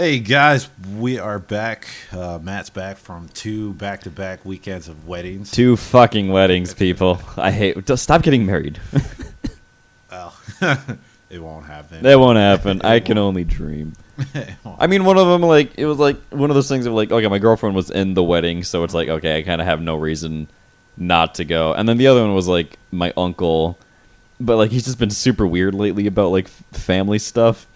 Hey guys, we are back. Matt's back from two back-to-back weekends of weddings. Two fucking weddings, people. I hate. Stop getting married. Well, it won't happen. That won't happen. I can only dream. I mean, one of them, it was like one of those things of okay, my girlfriend was in the wedding, so it's like, okay, I kind of have no reason not to go. And then the other one was like my uncle, but he's just been super weird lately about family stuff.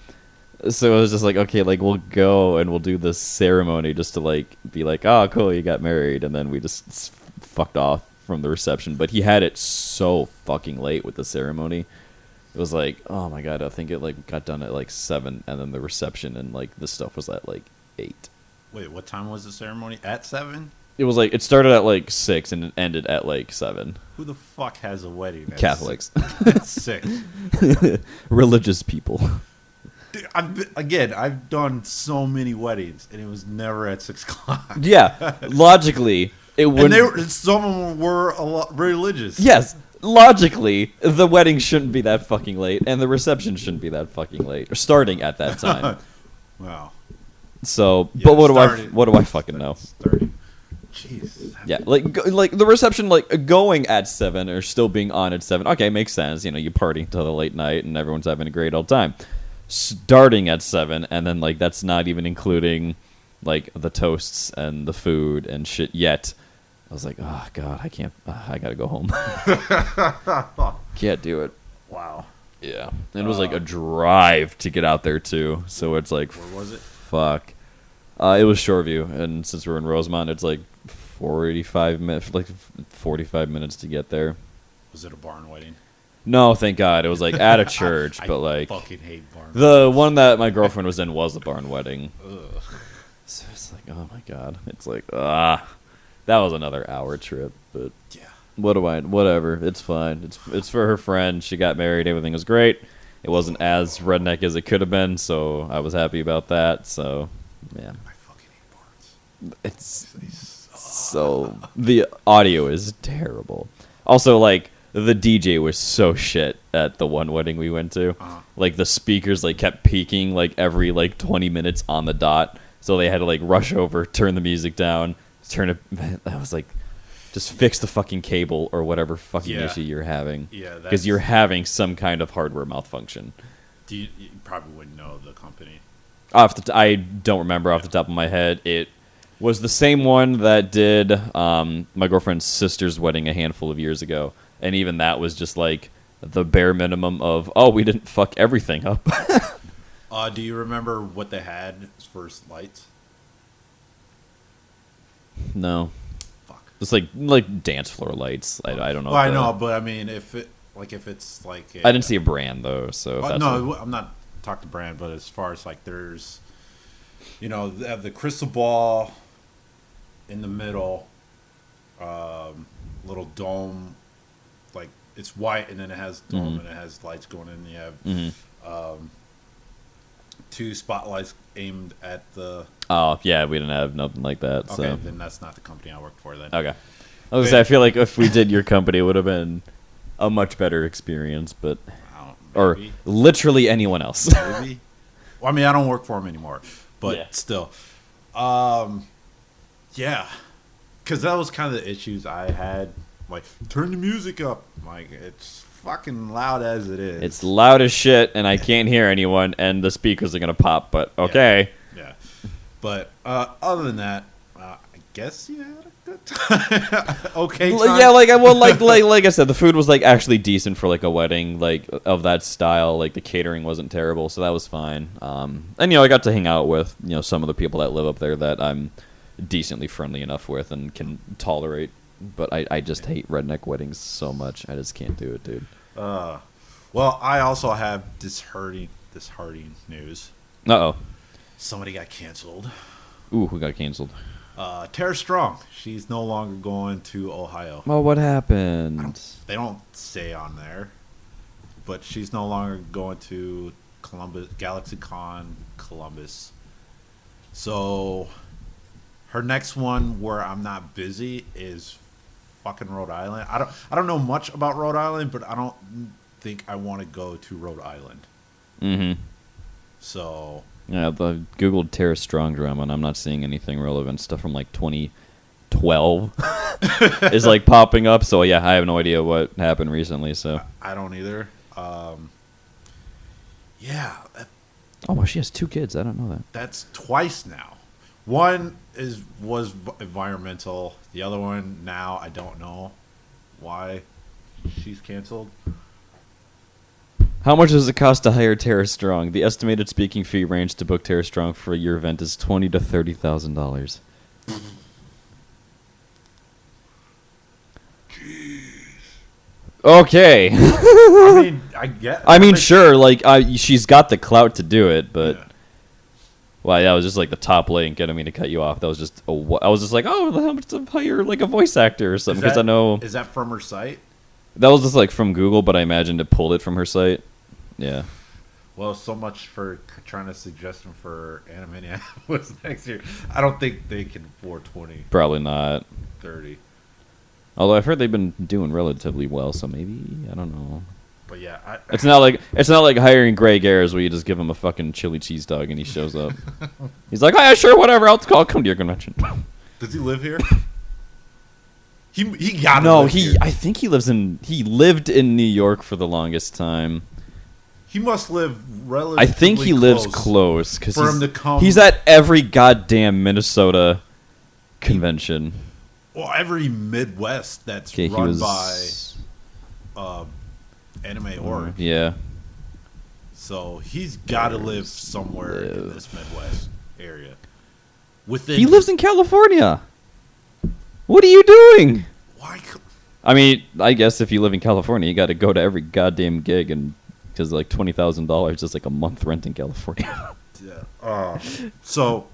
So it was just like, okay, we'll go and we'll do this ceremony just to be like, oh, cool, you got married, and then we just fucked off from the reception. But he had it so fucking late with the ceremony. It was like, oh my god, I think it got done at 7, and then the reception and the stuff was at 8. Wait, what time was the ceremony? At 7? It was it started at 6 and it ended at 7. Who the fuck has a wedding? Catholics. That's sick. Religious people. Dude, I've done so many weddings, and it was never at 6 o'clock. Yeah, logically, it wouldn't. And some of them were a lot religious. Yes, logically, the wedding shouldn't be that fucking late, and the reception shouldn't be that fucking late, or starting at that time. Wow. So, Yeah, but what do I fucking know? Starting. Jeez. Yeah, the reception, going at 7 or still being on at 7. Okay, makes sense. You party until the late night, and everyone's having a great old time. Starting at 7, and then that's not even including the toasts and the food and shit yet. I was like, oh god, I can't. I gotta go home. Can't do it. Wow. Yeah, and it was a drive to get out there too. So it's Where was it? fuck. It was Shoreview, and since we're in Rosemont, it's 45 minutes, 45 minutes to get there. Was it a barn wedding? No, thank God. It was at a church, but I fucking hate barn the weddings. one that my girlfriend was in was a barn wedding. Ugh. So it's oh my God. It's that was another hour trip, but Yeah. whatever. It's fine. It's for her friend. She got married. Everything was great. It wasn't as redneck as it could have been, so I was happy about that. So, yeah. I fucking hate barns. It's so the audio is terrible. Also, the DJ was so shit at the one wedding we went to. The speakers kept peaking every 20 minutes on the dot. So they had to rush over, turn the music down, turn it. I was just fix the fucking cable or whatever fucking issue you're having. Yeah, because you're having some kind of hardware malfunction. You probably wouldn't know the company. I don't remember off the top of my head. It was the same one that did my girlfriend's sister's wedding a handful of years ago. And even that was just the bare minimum of, oh, we didn't fuck everything up. Do you remember what they had for lights? No. Fuck. It's dance floor lights. I don't know. Well, I know, but I mean, if it's I didn't see a brand though, so if that's I'm not talking brand, but as far as there's, they have the crystal ball in the middle, little dome, it's white and then it has dome and it has lights going in. You have two spotlights aimed at the. Oh yeah, we didn't have nothing like that. Okay, so then that's not the company I worked for then. Okay. I was gonna say, I feel if we did your company, it would have been a much better experience, but or literally anyone else. Maybe. Well, I mean, I don't work for them anymore, but still, yeah, because that was kind of the issues I had. Turn the music up. It's fucking loud as it is. It's loud as shit, and I can't hear anyone, and the speakers are gonna pop. But okay. Yeah. But other than that, I guess you had a good time. Okay. Time. Yeah, like I said, the food was actually decent for a wedding of that style. The catering wasn't terrible, so that was fine. And I got to hang out with some of the people that live up there that I'm decently friendly enough with and can tolerate. But I just hate redneck weddings so much. I just can't do it, dude. Well, I also have disheartening news. Uh-oh. Somebody got canceled. Ooh, who got canceled? Tara Strong. She's no longer going to Ohio. Oh, what happened? They don't say on there, but she's no longer going to GalaxyCon Columbus. So her next one where I'm not busy is fucking Rhode Island. I don't know much about Rhode Island, but I don't think I want to go to Rhode Island. Mm-hmm. So Yeah, I googled Tara Strong drama, and I'm not seeing anything relevant. Stuff from like 2012 is like popping up. So yeah, I have no idea what happened recently. So I don't either. Yeah, oh, well, she has 2 kids. I don't know that. that's twice now. One was environmental. The other one now I don't know why she's canceled. How much does it cost to hire Tara Strong? The estimated speaking fee range to book Tara Strong for your event is $20,000 to $30,000. Okay. I mean, I get. I mean, sure, like she's got the clout to do it, but Yeah. well, yeah, it was just like the top link. I don't mean to cut you off. That was just I was just like, oh, how much to hire like a voice actor or something? Because I know Is that from her site? that was just like from Google, but I imagined it pulled it from her site. Yeah. Well, so much for trying to suggest them for Animania was next year. I don't think they can afford 20, Probably not. 30. Although I've heard they've been doing relatively well, so maybe I don't know. But yeah, It's not like hiring Greg Ayres where you just give him a fucking chili cheese dog and he shows up. He's like, oh yeah, sure, whatever. I'll come to your convention. does he live here? He got No, live here. I think he lived in New York for the longest time. He must live relatively. I think he lives close because for him to come. he's at every goddamn Minnesota convention. Well, every Midwest that's Okay, he run was by Anime Org. Yeah. So he's got to live somewhere in this Midwest area. Within He lives in California. What are you doing? Why? I mean, I guess if you live in California, you got to go to every goddamn gig, and because like $20,000 is like a month rent in California. Yeah. So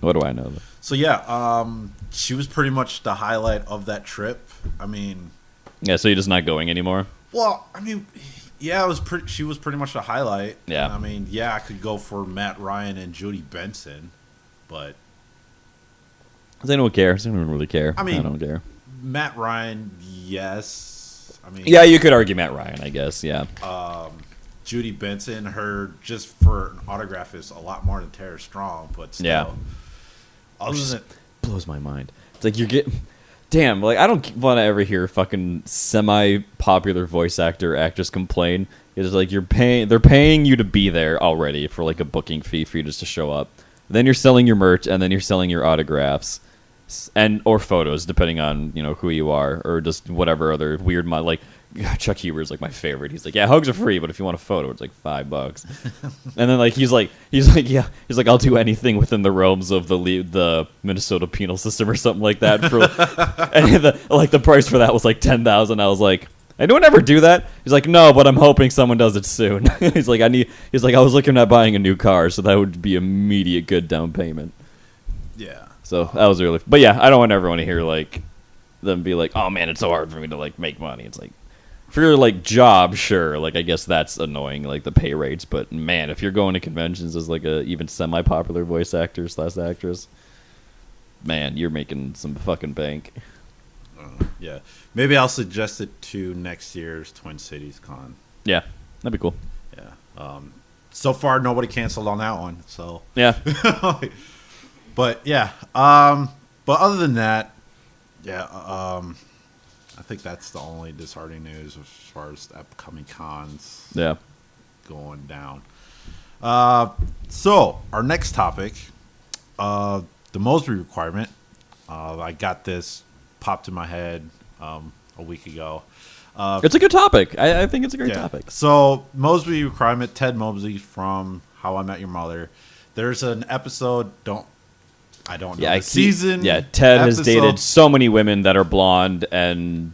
What do I know? So yeah, she was pretty much the highlight of that trip. I mean, Yeah, so you're just not going anymore? well, I mean, yeah, it was she was pretty much the highlight. Yeah. I mean, yeah, I could go for Matt Ryan and Judy Benson, but Does anyone care? Does anyone really care? I mean, I don't care. Matt Ryan, yes. I mean, Yeah, you could argue Matt Ryan, I guess. Yeah. Judy Benson, her just for an autograph is a lot more than Tara Strong, but still. Yeah. Other than Blows my mind. It's like you're getting. Damn, like I don't want to ever hear fucking semi-popular voice actress complain. It's like they're paying you to be there already for like a booking fee for you just to show up. Then you're selling your merch, and then you're selling your autographs, or photos, depending on who you are, or just whatever other weird like. Chuck Huber is like my favorite. He's like, yeah, hugs are free, but if you want a photo, it's like $5. And then like he's like, I'll do anything within the realms of the Minnesota penal system or something like that. And the price for that was like $10,000. I was like, anyone ever do that? He's like, no, but I'm hoping someone does it soon. He's like, I was looking at buying a new car, so that would be immediate good down payment. yeah. So that was really, but yeah, I don't want everyone to hear like them be like, oh man, it's so hard for me to like make money. It's like, for your like job, sure, like I guess that's annoying, like the pay rates. But man, if you're going to conventions as like a even semi-popular voice actor / actress, man, you're making some fucking bank. Yeah. Maybe I'll suggest it to next year's Twin Cities Con. Yeah, that'd be cool. Yeah. So far, nobody canceled on that one. So. Yeah. But yeah. But other than that, yeah. I think that's the only disheartening news as far as upcoming cons. Yeah. Going down. So our next topic, the Mosby requirement. I got this popped in my head a week ago. It's a good topic. I think it's a great topic. So Mosby requirement, Ted Mosby from How I Met Your Mother. There's an episode. I don't know the season. Yeah, Ted has episode. dated so many women that are blonde and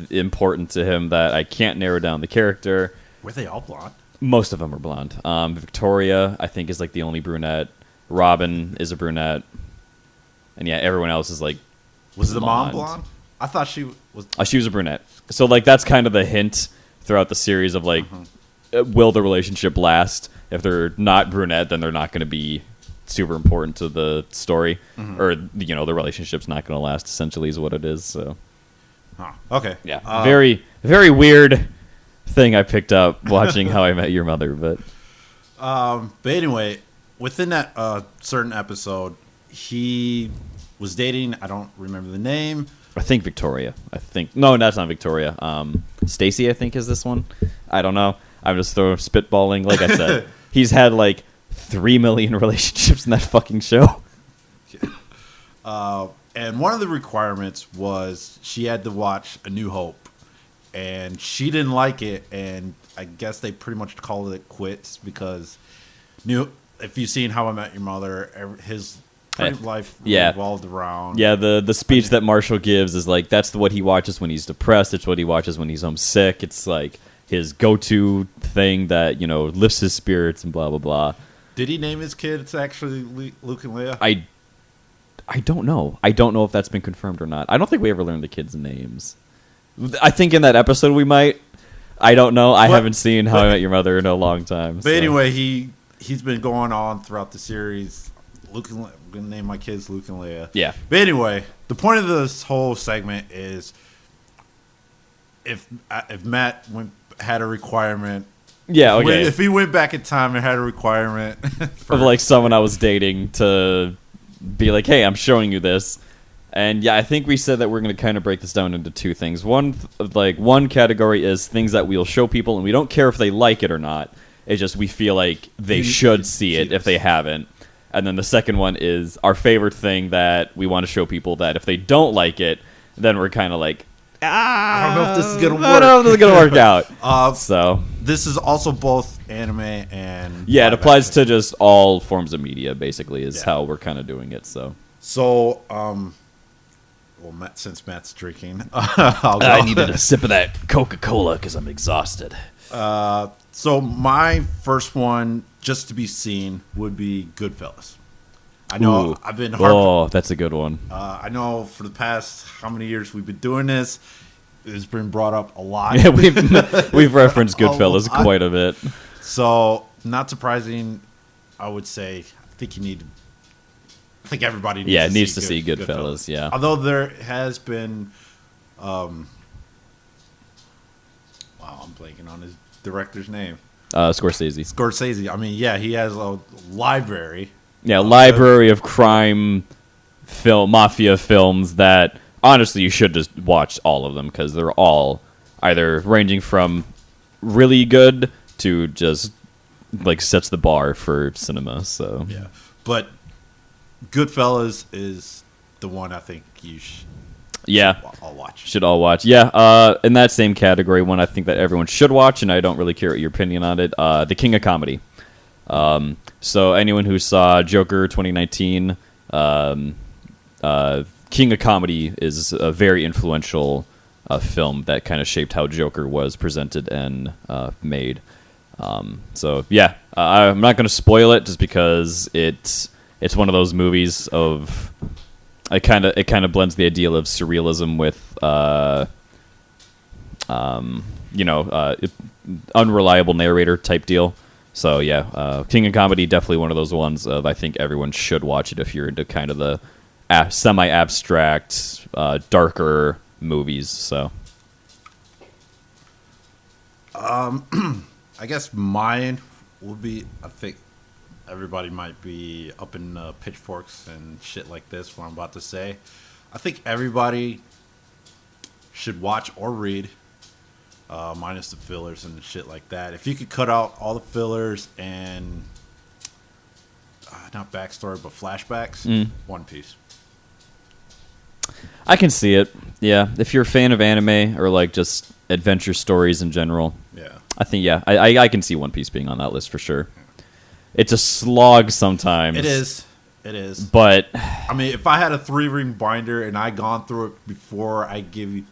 important to him that I can't narrow down the character. Were they all blonde? Most of them are blonde. Victoria, I think, is like the only brunette. Robin is a brunette. And yeah, everyone else is like Was the mom blonde. blonde? I thought she was. She was a brunette. So like that's kind of the hint throughout the series of like, will the relationship last? If they're not brunette, then they're not going to be super important to the story, or the relationship's not going to last. Essentially, is what it is. So, Okay. yeah, very very weird thing I picked up watching How I Met Your Mother. But anyway, within that certain episode, he was dating. I don't remember the name. I think Victoria. No, that's not Victoria. Stacy, I think, is this one. I don't know. I'm just spitballing. Like I said, he's had like 3 million relationships in that fucking show. And one of the requirements was she had to watch A New Hope, and she didn't like it. And I guess they pretty much called it quits because if you've seen How I Met Your Mother, his life revolved around. Yeah, the speech that Marshall gives is like that's what he watches when he's depressed. It's what he watches when he's homesick. It's like his go-to thing that lifts his spirits and blah blah blah. Did he name his kids actually Luke and Leia? I don't know. I don't know if that's been confirmed or not. I don't think we ever learned the kids' names. I think in that episode we might. I don't know. I haven't seen How I Met Your Mother in a long time. But anyway, he's been going on throughout the series. I'm going to name my kids Luke and Leia. Yeah. But anyway, the point of this whole segment is if Matt had a requirement. Yeah, okay. If he went back in time and had a requirement. of like someone I was dating to be like, hey, I'm showing you this. And yeah, I think we said that we're going to kind of break this down into two things. One category is things that we'll show people and we don't care if they like it or not. It's just we feel like they should see it if they haven't. And then the second one is our favorite thing that we want to show people that if they don't like it, then we're kind of like, I don't know if this is going to work. I don't know if this is going to work out. So this is also both anime and... Yeah, it applies to just all forms of media, basically, is how we're kind of doing it. So, well, since Matt's drinking, I needed a sip of that Coca-Cola because I'm exhausted. So my first one, just to be seen, would be Goodfellas. I know I've been hard. Oh, that's a good one. I know for the past how many years we've been doing this, it's been brought up a lot. Yeah, we've referenced Goodfellas quite a bit. So, not surprising, I would say. I think everybody needs to see Goodfellas. Yeah. Although there has been, wow, I'm blanking on his director's name. Scorsese. I mean, yeah, he has a library. Yeah, library of crime, mafia films that honestly you should just watch all of them because they're all either ranging from really good to just like sets the bar for cinema. So yeah, but Goodfellas is the one I think you should. All watch. Should all watch. Yeah, in that same category, one I think that everyone should watch, and I don't really care what your opinion on it. The King of Comedy. So anyone who saw Joker 2019, King of Comedy is a very influential film that kind of shaped how Joker was presented and made. So yeah, I'm not going to spoil it just because it's one of those movies of it kind of blends the ideal of surrealism with unreliable narrator type deal. So yeah, King of Comedy, definitely one of those ones of I think everyone should watch it if you're into kind of the semi-abstract, darker movies. So, I guess mine would be. I think everybody might be up in pitchforks and shit like this. What I'm about to say, I think everybody should watch or read. Minus the fillers and shit like that. If you could cut out all the fillers and not backstory but flashbacks, One Piece. I can see it. Yeah, if you're a fan of anime or like just adventure stories in general, I think I can see One Piece being on that list for sure. It's a slog sometimes. It is. But I mean, if I had a 3-ring binder and I gone through it before I give you,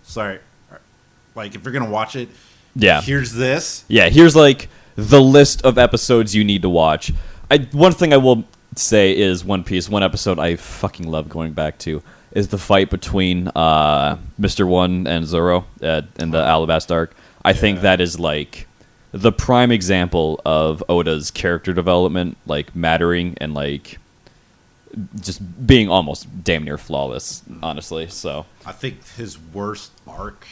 like if you're gonna watch it, here's this. Yeah, here's like the list of episodes you need to watch. One thing I will say is One Piece. One episode I fucking love going back to is the fight between Mr. One and Zoro in the Alabasta arc. I think that is like the prime example of Oda's character development, like mattering and like just being almost damn near flawless, honestly. So I think his worst arc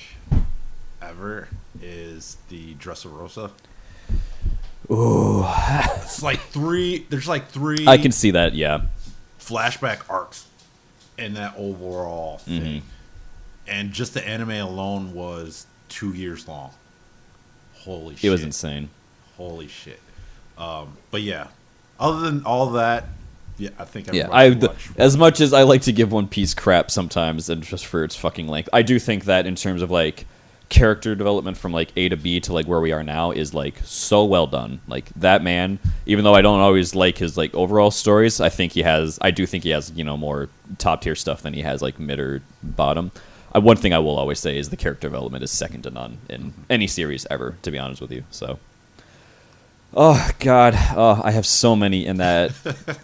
ever is the Dressrosa. Ooh. It's like three. There's like three. I can see that. Yeah. Flashback arcs in that overall thing, and just the anime alone was 2 years long. Holy shit! It was insane. Holy shit! But yeah, other than all that, yeah, I think as much as I like to give One Piece crap sometimes, and just for its fucking length, I do think that in terms of like character development from like A to B to like where we are now is like so well done. Like that man, even though I don't always like his like overall stories, I do think he has, you know, more top tier stuff than he has like mid or bottom. One thing I will always say is the character development is second to none in any series ever, to be honest with you. So oh god, I have so many in that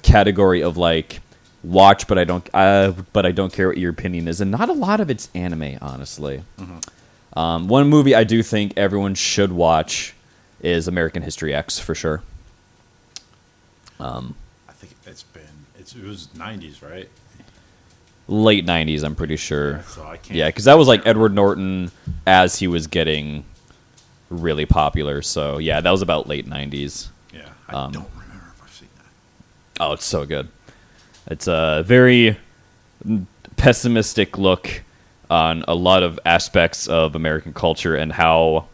category of like watch, but I don't care what your opinion is, and not a lot of it's anime, honestly. One movie I do think everyone should watch is American History X for sure. I think it was 90s, right? Late 90s, I'm pretty sure. Yeah, so I can't. Yeah, because that was like Edward Norton as he was getting really popular. So yeah, that was about late 90s. Yeah, I don't remember if I've seen that. Oh, it's so good. It's a very pessimistic look on a lot of aspects of American culture and how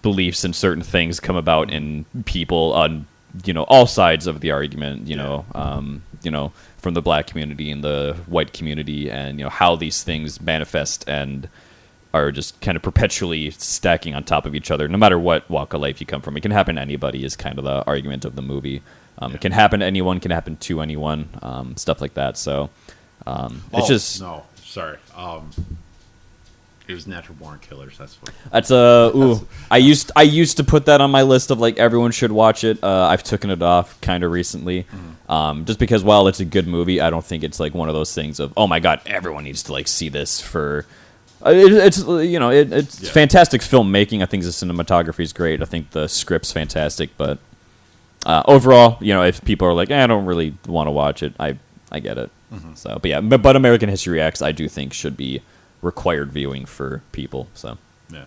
beliefs in certain things come about in people on, you know, all sides of the argument, you know, from the black community and the white community, and, you know, how these things manifest and are just kind of perpetually stacking on top of each other, no matter what walk of life you come from. It can happen to anybody is kind of the argument of the movie. It can happen to anyone, can happen to anyone, stuff like that. So it's just... No, sorry. It was Natural Born Killers. That's what. That's I used to put that on my list of like everyone should watch it. I've taken it off kind of recently, just because while it's a good movie, I don't think it's like one of those things of, oh my god, everyone needs to like see this for. It's fantastic filmmaking. I think the cinematography is great. I think the script's fantastic, but overall, you know, if people are like, I don't really want to watch it, I get it. So, but yeah, but American History X, I do think should be required viewing for people. So yeah,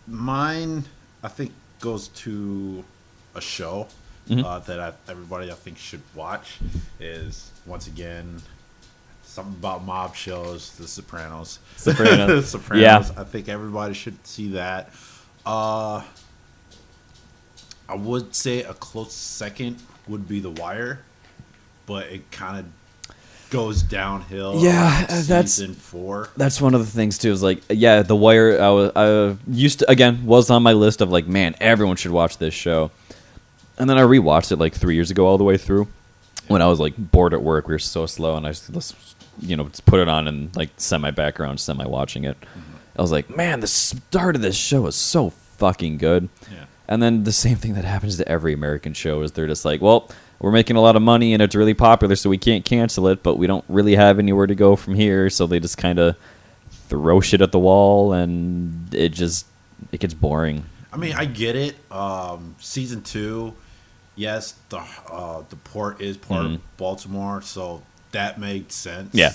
mine I think goes to a show that everybody I think should watch. Is once again something about mob shows, The Sopranos. Sopranos. Yeah, I think everybody should see that. I would say a close second would be The Wire, but it kind of goes downhill. Yeah, season 4. That's one of the things too. Is like, yeah, The Wire. I used to, again, was on my list of like, man, everyone should watch this show. And then I rewatched it like 3 years ago, all the way through, when I was like bored at work. We were so slow, and I just, you know, just put it on and like semi-background, semi-watching it. I was like, man, the start of this show is so fucking good. Yeah. And then the same thing that happens to every American show is they're just like, well, we're making a lot of money and it's really popular, so we can't cancel it, but we don't really have anywhere to go from here, so they just kind of throw shit at the wall, and it gets boring. I mean, I get it. Season 2, yes, the port is part of Baltimore, so that made sense. Yeah.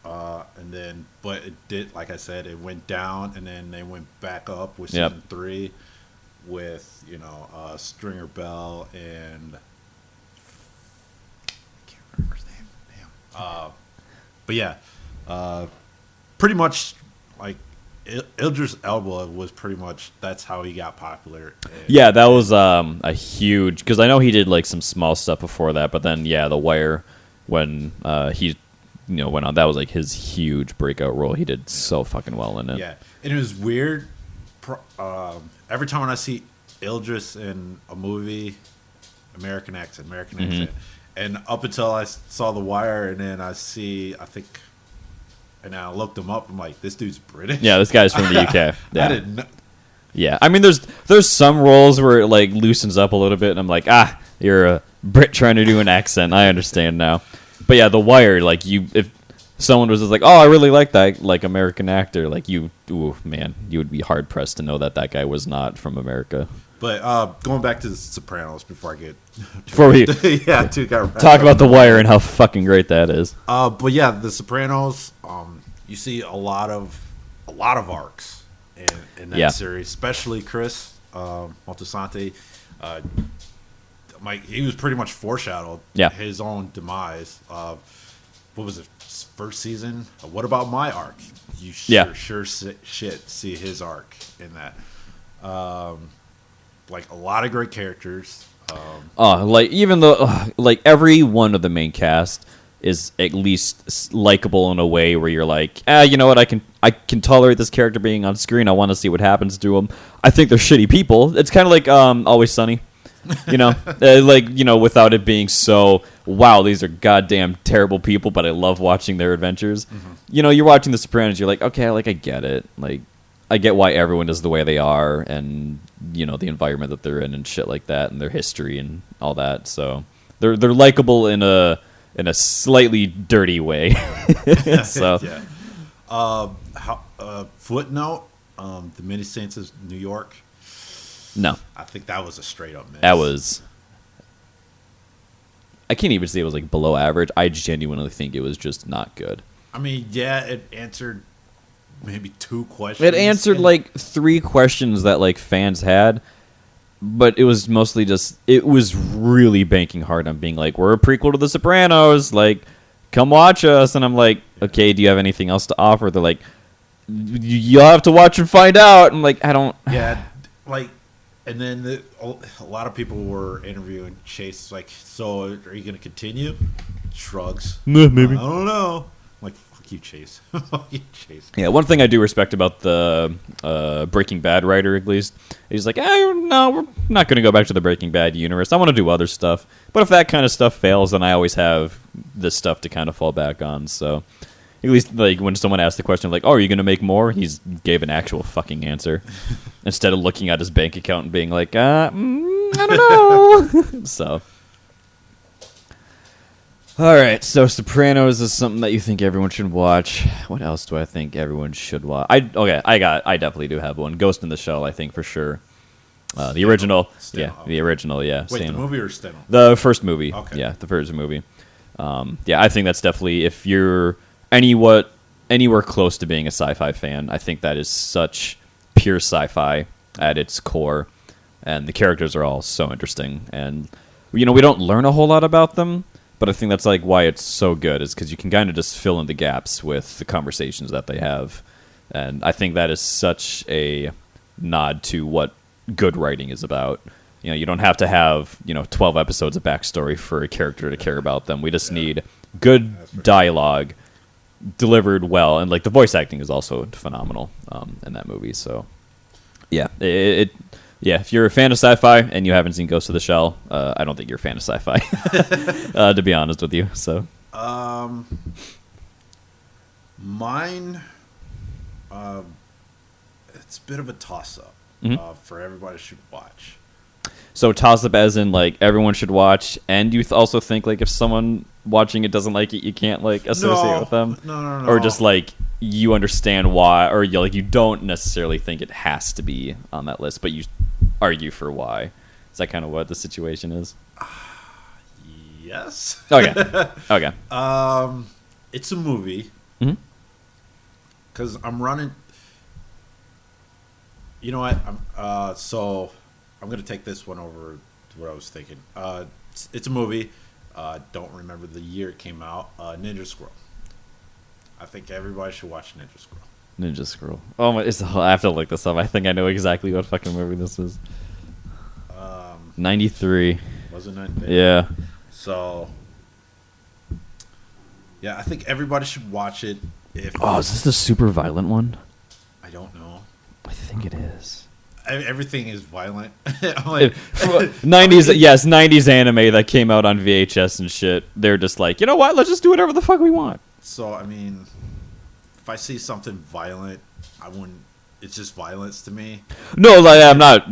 And then, but it did, like I said, it went down, and then they went back up with season 3 with, you know, Stringer Bell and I can't remember his name. Damn. But yeah, pretty much like Idris Elba was pretty much, that's how he got popular. Yeah, that was a huge, because I know he did like some small stuff before that, but then yeah, The Wire, when he went on, that was like his huge breakout role. He did so fucking well in it. Yeah, and it was weird. Every time when I see Idris in a movie, American accent, and up until I saw The Wire, and then I think, and I looked him up. I'm like, this dude's British. Yeah, this guy's from the UK. Yeah. I didn't know. Yeah, I mean, there's some roles where it like loosens up a little bit, and I'm like, you're a Brit trying to do an accent. I understand now. But yeah, The Wire, like if someone was just like, oh, I really like that like American actor, like you would be hard pressed to know that guy was not from America. But going back to The Sopranos before I get talk about The Wire and how fucking great that is. But yeah, The Sopranos, you see a lot of arcs in that Yeah. series, especially Chris Moltisanti. He was pretty much foreshadowed Yeah. his own demise. What was it? First season. What about my arc? You Yeah. sure shit see his arc in that. Like a lot of great characters. Like even though like every one of the main cast is at least likable in a way where you're like, you know what, I can tolerate this character being on screen. I want to see what happens to him. I think they're shitty people. It's kind of like Always Sunny, like without it being so wow, these are goddamn terrible people, but I love watching their adventures. Mm-hmm. You're watching The Sopranos, you're like, okay, like I get it, like I get why everyone is the way they are, and the environment that they're in and shit like that, and their history and all that. So they're likable in a slightly dirty way. So yeah. Footnote: The Many Saints of New York. no, I think that was a straight up miss. that was. I can't even say it was like below average. I genuinely think it was just not good. I mean, yeah, it answered maybe 2 questions. It answered like 3 questions that like fans had, but it was mostly just it was really banking hard on being like, we're a prequel to The Sopranos, like come watch us. And I'm like, okay, do you have anything else to offer? They're like, you'll have to watch and find out. I'm like, I don't. Yeah, like, and then a lot of people were interviewing Chase, like, so are you going to continue? Shrugs. Maybe. I don't know. I'm like, fuck you, Chase. Fuck you, Chase. Yeah, one thing I do respect about the Breaking Bad writer, at least, he's like, no, we're not going to go back to the Breaking Bad universe. I want to do other stuff. But if that kind of stuff fails, then I always have this stuff to kind of fall back on. So at least like when someone asked the question, like, oh, are you going to make more? He gave an actual fucking answer instead of looking at his bank account and being like, I don't know. So. All right, so Sopranos is something that you think everyone should watch. What else do I think everyone should watch? I definitely do have one. Ghost in the Shell, I think for sure. The original, the original, yeah. Wait, the movie or Steno? The first movie, okay. Yeah, the first movie. I think that's definitely, if you're anywhere close to being a sci-fi fan, I think that is such pure sci-fi at its core, and the characters are all so interesting, and we don't learn a whole lot about them. But I think that's like why it's so good, is because you can kind of just fill in the gaps with the conversations that they have. And I think that is such a nod to what good writing is about. You don't have to have 12 episodes of backstory for a character to care about them. We just need good dialogue delivered well, and like the voice acting is also phenomenal in that movie. So yeah, if you're a fan of sci-fi and you haven't seen Ghost of the Shell, I don't think you're a fan of sci-fi, to be honest with you. So, mine, it's a bit of a toss-up for everybody should watch. So toss-up as in like everyone should watch, and you also think like if someone watching it doesn't like it, you can't like associate with them, no, or just like you understand why, or you don't necessarily think it has to be on that list, but you argue for why. Is that kind of what the situation is? Yes. Okay. It's a movie. Because I'm running. You know what? So I'm gonna take this one over to what I was thinking. It's a movie. Don't remember the year it came out. Ninja Scroll. I think everybody should watch Ninja Scroll. Ninja Scroll. Oh my! I have to look this up. I think I know exactly what fucking movie this is. 93. Was it 93? Yeah. So, yeah, I think everybody should watch it. Is this the super violent one? I don't know. I think it is. Everything is violent. I'm like, 90s, yes, 90s anime that came out on VHS and shit. They're just like, you know what? Let's just do whatever the fuck we want. So, I mean, if I see something violent, I wouldn't. It's just violence to me. No, like, I'm not,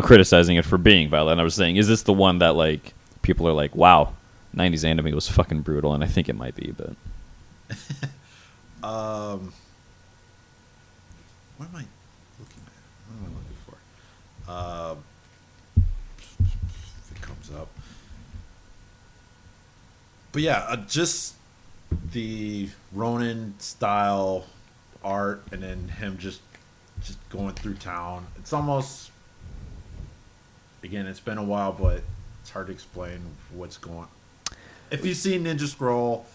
criticizing it for being violent. I was saying, is this the one that like people are like, wow, 90s anime was fucking brutal, and I think it might be, but. What am I looking at? What am I looking for? If it comes up. But yeah, just the Ronin style art, and then him just just going through town. It's almost, again, it's been a while, but it's hard to explain what's going. If you've seen Ninja Scroll,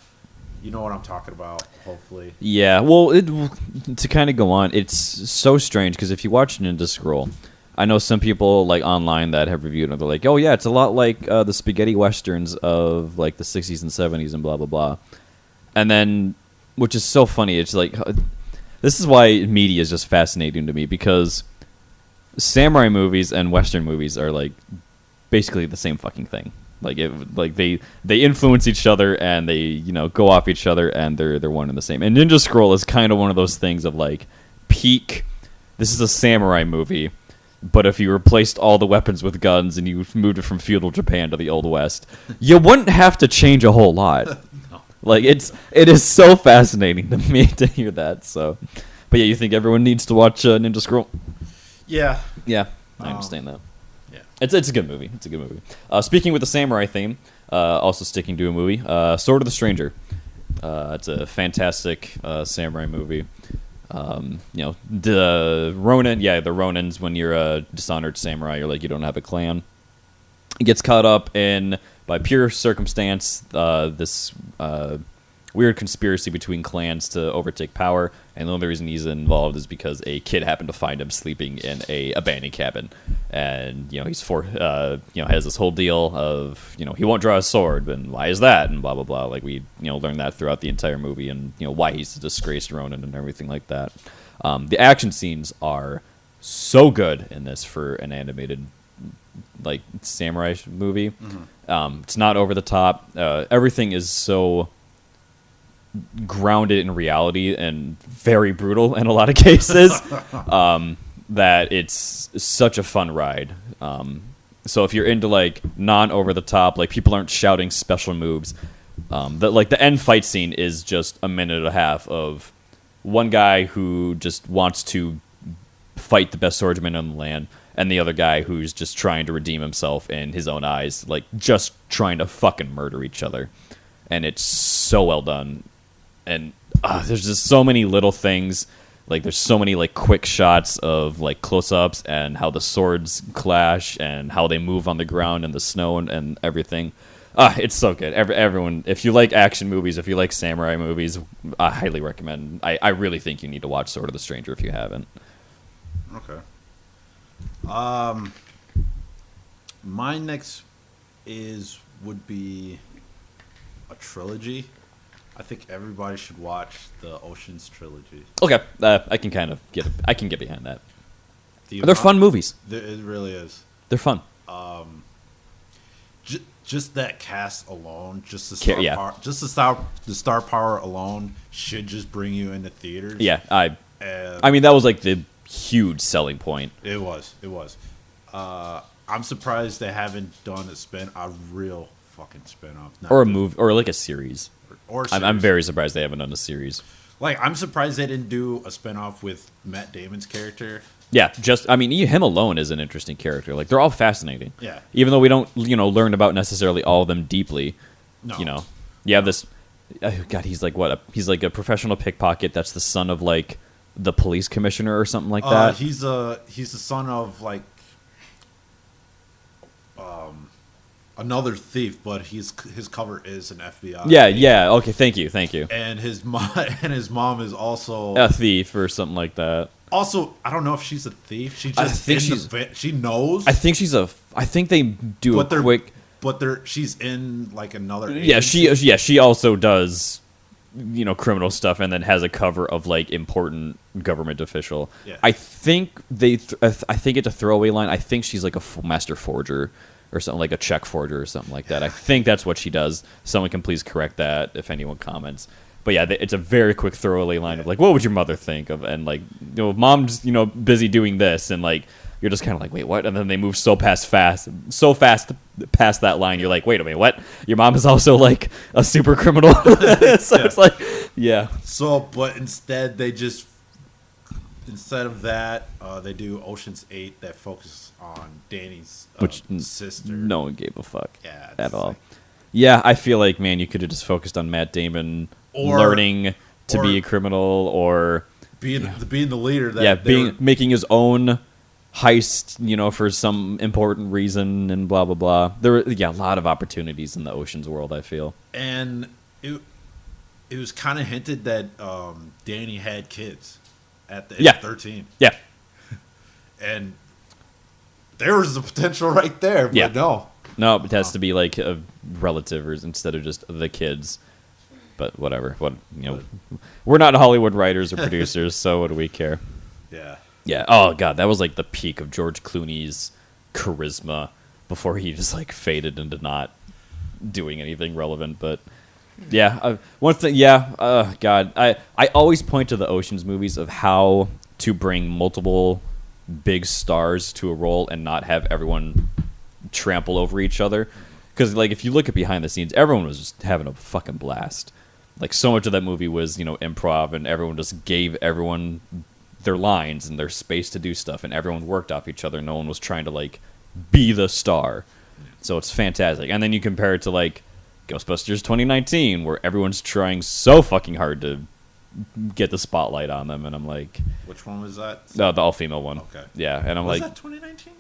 you know what I'm talking about. Hopefully, Yeah, well, to kind of go on, it's so strange because if you watch Ninja Scroll, I know some people like online that have reviewed it. They're like, "Oh yeah, it's a lot like the spaghetti westerns of like the '60s and '70s and blah blah blah," and then, which is so funny. It's like this is why media is just fascinating to me because samurai movies and western movies are like basically the same fucking thing. Like they influence each other and they go off each other and they're one and the same. And Ninja Scroll is kind of one of those things of like peak. This is a samurai movie, but if you replaced all the weapons with guns and you moved it from feudal Japan to the Old West, you wouldn't have to change a whole lot. no. Like it is so fascinating to me to hear that. So, but yeah, you think everyone needs to watch Ninja Scroll? Yeah, Yeah, I understand that. yeah. It's a good movie. It's a good movie. Speaking with the samurai theme, also sticking to a movie, Sword of the Stranger. It's a fantastic samurai movie. The Ronin, the Ronins, when you're a dishonored samurai, you're like, you don't have a clan. It gets caught up in, by pure circumstance, this weird conspiracy between clans to overtake power, and the only reason he's involved is because a kid happened to find him sleeping in a abandoned cabin, and he's has this whole deal of he won't draw a sword, and why is that, and blah blah blah. Like we learn that throughout the entire movie, and why he's a disgraced Ronin and everything like that. The action scenes are so good in this for an animated like samurai movie. Mm-hmm. It's not over the top. Everything is so grounded in reality and very brutal in a lot of cases that it's such a fun ride. So if you're into like non over the top, like people aren't shouting special moves, the end fight scene is just a minute and a half of one guy who just wants to fight the best swordsman in the land, and the other guy who's just trying to redeem himself in his own eyes, like just trying to fucking murder each other. And it's so well done. And there's just so many little things. Like there's so many like quick shots of like close-ups and how the swords clash and how they move on the ground and the snow and everything. It's so good. Everyone, if you like action movies, if you like samurai movies, I highly recommend. I really think you need to watch Sword of the Stranger if you haven't. Okay. My next would be a trilogy. I think everybody should watch the Ocean's trilogy. Okay, I can kind of get behind that. They're amount, fun movies. It really is. They're fun. Just that cast alone, just the star power alone should just bring you into theaters. Yeah, I mean that was like the huge selling point. It was. I'm surprised they haven't done a real fucking spin-off. Or a movie, or like a series. Or I'm very surprised they haven't done a series. Like, I'm surprised they didn't do a spin-off with Matt Damon's character. Yeah, him alone is an interesting character. Like, they're all fascinating. Yeah. Even though we don't, learn about necessarily all of them deeply. No. You have this... God, he's like, what? He's like a professional pickpocket that's the son of, like, the police commissioner or something like that. He's the son of, like... another thief, but his cover is an FBI. Yeah. Okay, thank you. And his mom is also a thief or something like that. Also, I don't know if she's a thief. She just she knows. I think they do she's in like another agency. She also does criminal stuff and then has a cover of like important government official. Yeah. I think I think it's a throwaway line. I think she's like a master forger or something, like a check forger or something like that. I think that's what she does. Someone can please correct that if anyone comments. But yeah, it's a very quick throwaway line of like, what would your mother think of? And like, mom's busy doing this, and like you're just kind of like, wait, what? And then they move so fast past past that line. You're like, wait a minute, what? Your mom is also like a super criminal. So it's like, yeah. So, but instead of that, they do Ocean's 8 that focuses on Danny's sister. No one gave a fuck at all. Like, yeah, I feel like, man, you could have just focused on Matt Damon learning to be a criminal, or being the leader. That making his own heist, for some important reason, and blah blah blah. There were a lot of opportunities in the Ocean's world, I feel. And it was kind of hinted that Danny had kids at the age of 13. Yeah. And there was the potential right there, but no. No, it has to be like a relative instead of just the kids. But whatever. We're not Hollywood writers or producers, so what do we care? Yeah. Yeah. Oh god, that was like the peak of George Clooney's charisma before he just like faded into not doing anything relevant. But yeah, one thing. Yeah. God, I always point to the Ocean's movies of how to bring multiple big stars to a role and not have everyone trample over each other. Because like if you look at behind the scenes, everyone was just having a fucking blast. Like so much of that movie was improv, and everyone just gave everyone their lines and their space to do stuff, and everyone worked off each other. No one was trying to like be the star. So it's fantastic. And then you compare it to like Ghostbusters 2019, where everyone's trying so fucking hard to get the spotlight on them, and I'm like, which one was that? No, the all-female one. Okay. Yeah, and I'm was like, that 2019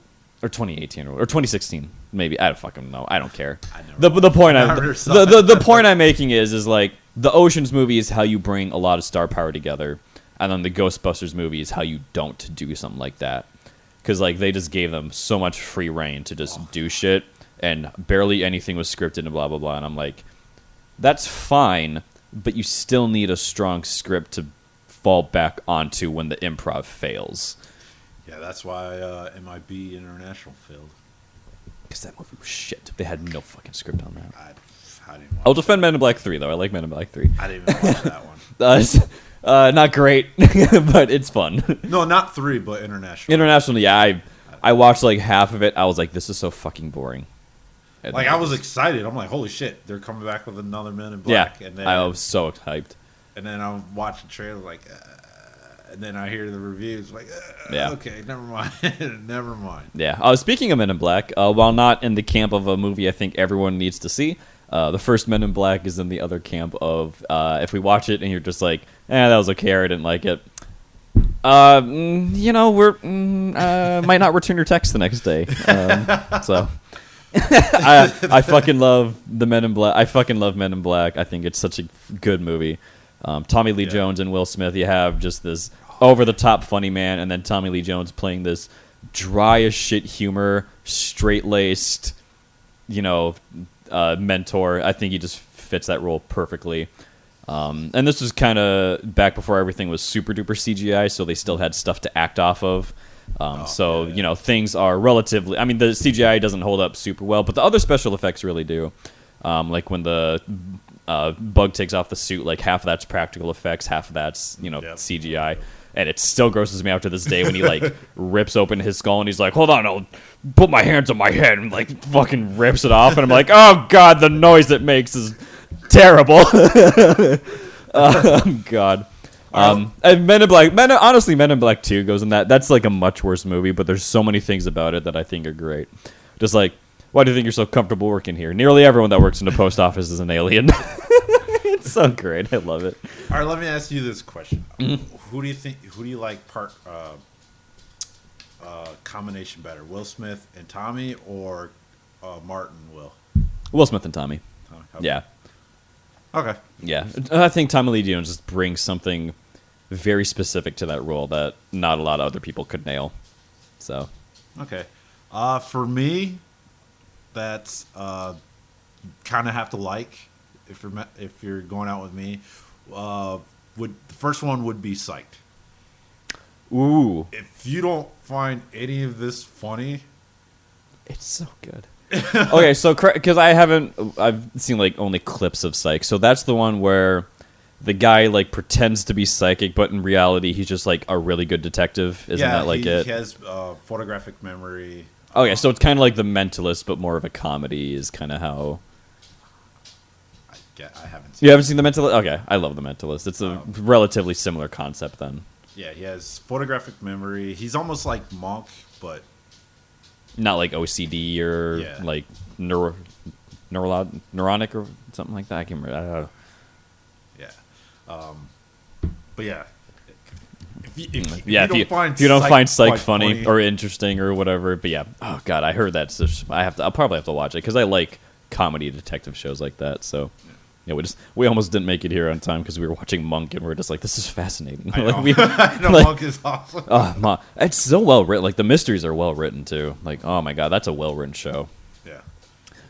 or 2018 or 2016? Maybe. I don't fucking know. I don't care. The point I'm making is like the Ocean's movie is how you bring a lot of star power together, and then the Ghostbusters movie is how you don't do something like that, because like they just gave them so much free reign to just do shit, and barely anything was scripted and blah blah blah. And I'm like, that's fine, but you still need a strong script to fall back onto when the improv fails. Yeah, that's why MIB International failed. Because that movie was shit. They had no fucking script on that. I didn't watch I'll defend Men in Black 3, though. I like Men in Black 3. I didn't even watch that one. It's not great, but it's fun. No, not 3, but International. International, yeah. I watched like half of it. I was like, this is so fucking boring. And like, I was excited. I'm like, holy shit, they're coming back with another Men in Black. Yeah, and then, I was so hyped. And then I watched the trailer, like, and then I hear the reviews, like, okay, never mind. Never mind. Yeah. Speaking of Men in Black, while not in the camp of a movie I think everyone needs to see, the first Men in Black is in the other camp of if we watch it and you're just like, that was okay, or I didn't like it. We're might not return your text the next day. So I fucking love the Men in Black. I fucking love Men in Black. I think it's such a good movie. Tommy Lee Jones and Will Smith. You have just this over the top funny man, and then Tommy Lee Jones playing this dry as shit humor, straight laced, mentor. I think he just fits that role perfectly. And this was kind of back before everything was super duper CGI, so they still had stuff to act off of. Things are relatively. I mean, the CGI doesn't hold up super well, but the other special effects really do. Like when the Bug takes off the suit, like half of that's practical effects, half of that's CGI. And it still grosses me out to this day when he like rips open his skull and he's like, "Hold on, I'll put my hands on my head," and like fucking rips it off, and I'm like, "Oh god, the noise it makes is terrible." God. And Men in Black, honestly, Men in Black 2 goes in that. That's like a much worse movie, but there's so many things about it that I think are great. Just like, why do you think you're so comfortable working here? Nearly everyone that works in the post office is an alien. It's so great. I love it. All right, let me ask you this question. Mm-hmm. Who do you like combination better, Will Smith and Tommy, or Martin Will? Will Smith and Tommy. Okay. Yeah. Okay. Yeah. I think Tommy Lee Jones just brings something very specific to that role that not a lot of other people could nail. So. Okay. For me, that's kind of have to like if you're going out with me. The first one would be Psyched. Ooh. If you don't find any of this funny, it's so good. Okay, so because I've seen like only clips of Psych. So that's the one where the guy like pretends to be psychic, but in reality he's just like a really good detective. Isn't that like it? He has photographic memory. Okay, so it's kind of like The Mentalist, but more of a comedy. Is kind of how. I haven't seen. You haven't seen The Mentalist? Okay, I love The Mentalist. It's a relatively similar concept then. Yeah, he has photographic memory. He's almost like Monk, but not like OCD or like neuronic or something like that. I can't remember. Yeah, but yeah, if you don't find Psych funny or interesting or whatever, but yeah, oh god, I heard that. So I'll probably have to watch it because I like comedy detective shows like that. So yeah, we almost didn't make it here on time because we were watching Monk and we are just like, this is fascinating. I know. Like, Monk is awesome. It's so well written. Like the mysteries are well written too. Like, oh my god, that's a well written show. Yeah.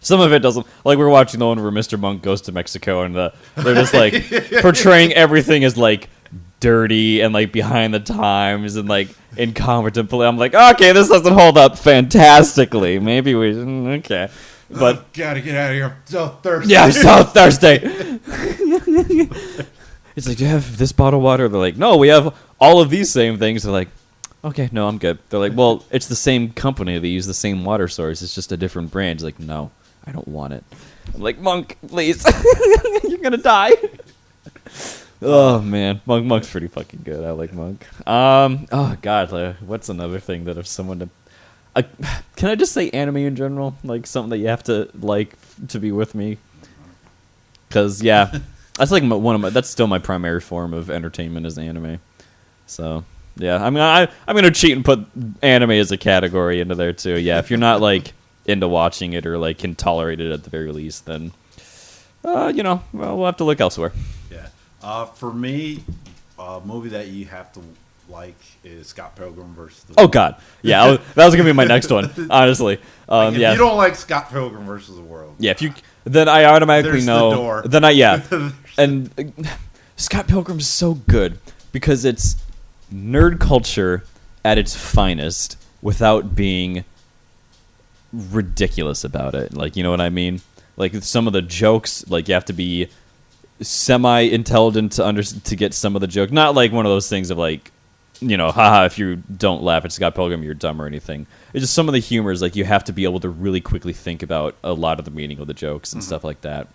Some of it doesn't. Like, we're watching the one where Mr. Monk goes to Mexico and they're just like portraying everything as like dirty and like behind the times and like incompetent. I'm like, okay, this doesn't hold up fantastically. Maybe we shouldn't. Okay. But gotta get out of here. I'm so thirsty. Yeah, I'm so thirsty. It's like, do you have this bottled water? They're like, no, we have all of these same things. They're like, okay, no, I'm good. They're like, well, it's the same company. They use the same water source. It's just a different brand. It's like, no, I don't want it. I'm like, Monk, please. You're going to die. Oh, man. Monk's pretty fucking good. I like Monk. Oh, God. What's another thing that if someone... can I just say anime in general? Like, something that you have to like to be with me? Because, yeah, that's like that's still my primary form of entertainment is anime. So... yeah, I mean, I'm going to cheat and put anime as a category into there, too. Yeah, if you're not, like, into watching it or, like, can tolerate it at the very least, then, well, we'll have to look elsewhere. Yeah. For me, a movie that you have to like is Scott Pilgrim versus the World. Oh, God. Yeah, that was going to be my next one, honestly. If you don't like Scott Pilgrim versus the World. Yeah, then I automatically know. The door. Then and Scott Pilgrim's so good because it's nerd culture at its finest without being ridiculous about it. Like, you know what I mean? Like, some of the jokes, like, you have to be semi-intelligent to get some of the joke. Not like one of those things of, like, haha, if you don't laugh at Scott Pilgrim, you're dumb or anything. It's just some of the humor is, like, you have to be able to really quickly think about a lot of the meaning of the jokes and stuff like that.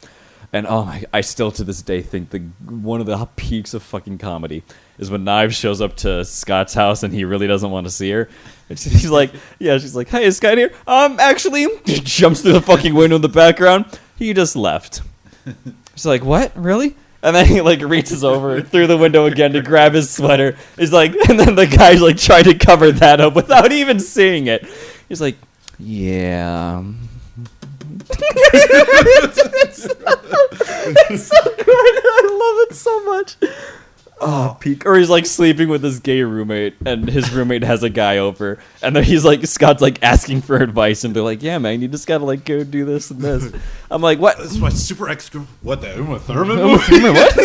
And I still to this day think one of the peaks of fucking comedy is when Knives shows up to Scott's house and he really doesn't want to see her. And she's like, hey, is Scott here? Actually, jumps through the fucking window in the background. He just left. She's like, what? Really? And then he, like, reaches over through the window again to grab his sweater. He's like, and then the guy's, like, trying to cover that up without even seeing it. He's like, yeah. It's so good. I love it so much. Oh, peak. Or he's like sleeping with his gay roommate, and his roommate has a guy over, and then Scott's like asking for advice, and they're like, "Yeah, man, you just gotta like go do this and this." I'm like, "What?" This is my super extra. What the Uma Thurman movie? What?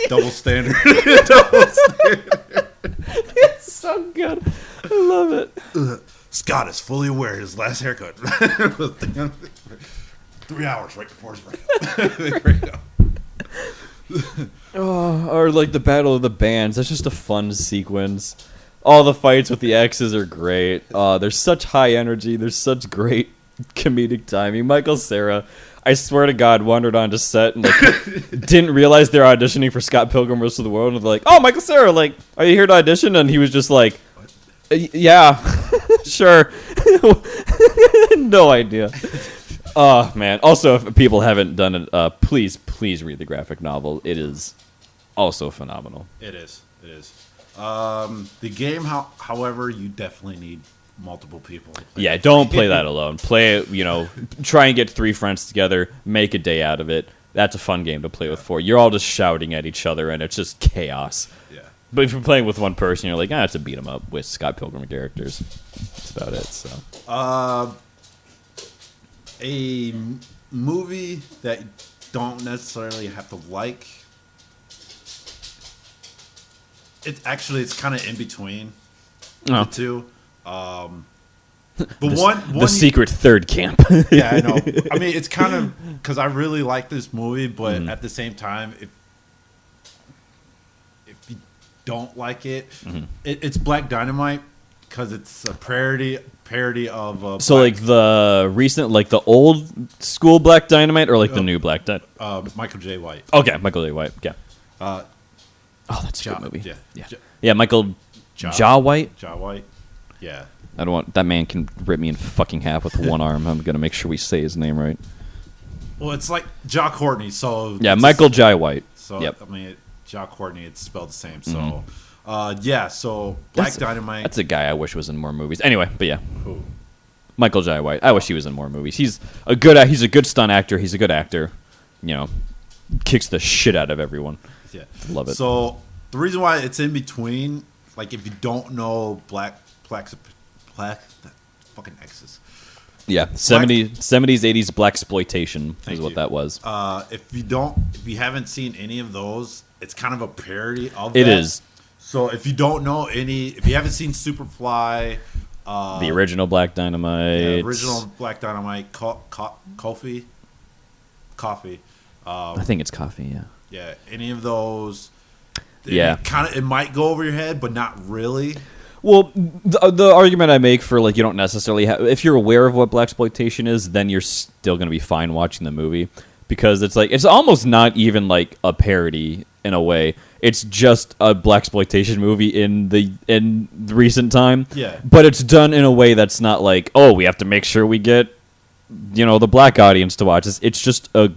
Double standard. Double standard. It's so good. I love it. Scott is fully aware his last haircut. 3 hours right before his breakup. Or like the Battle of the Bands. That's just a fun sequence. All the fights with the exes are great. There's such high energy. There's such great comedic timing. Michael Cera, I swear to God, wandered onto set and like didn't realize they're auditioning for Scott Pilgrim vs. the World. And they're like, "Oh, Michael Cera, like, are you here to audition?" And he was just like, "Yeah, sure." No idea. Oh, man. Also, if people haven't done it, please read the graphic novel. It is also phenomenal. It is. The game, however, you definitely need multiple people. Yeah, don't play that alone. Play it, try and get 3 friends together, make a day out of it. That's a fun game to play with 4. You're all just shouting at each other, and it's just chaos. Yeah. But if you're playing with one person, you're like, it's a beat 'em up with Scott Pilgrim characters. That's about it, so. A movie that you don't necessarily have to like. It's kind of in between the two. The secret third camp. Yeah, I know. I mean, it's kind of because I really like this movie, but at the same time, if you don't like it, it's Black Dynamite because it's a parody of. So like the recent, like the old school Black Dynamite, or like the new Black Dynamite. Michael J. White. Okay, Michael J. White. Yeah. That's a good movie. Yeah. Michael Ja White. Ja White. Yeah. I don't want that man can rip me in fucking half with one arm. I'm gonna make sure we say his name right. Well, it's like Ja Courtney, so yeah, Michael J. White. So yep. I mean, Ja Courtney, it's spelled the same. So, Yeah. So Black Dynamite. That's a guy I wish was in more movies. Anyway, but yeah. Who? Michael Jai White. I wish he was in more movies. He's a good stunt actor. He's a good actor. You know, kicks the shit out of everyone. Yeah. Love it. So the reason why it's in between, like if you don't know Black that fucking X's. Yeah, 70s, 80s black exploitation is what that was. If you haven't seen any of those, it's kind of a parody of It that. is. So if you don't know if you haven't seen Superfly, The original Black Dynamite. original Black Dynamite, Coffee. I think it's Coffee, yeah. Yeah, any of those. Yeah. It might go over your head, but not really. Well, the argument I make for like you don't necessarily have, if you're aware of what blaxploitation is, then you're still going to be fine watching the movie because it's like it's almost not even like a parody in a way. It's just a blaxploitation movie in recent time. Yeah. But it's done in a way that's not like, oh, we have to make sure we get the black audience to watch this. It's just a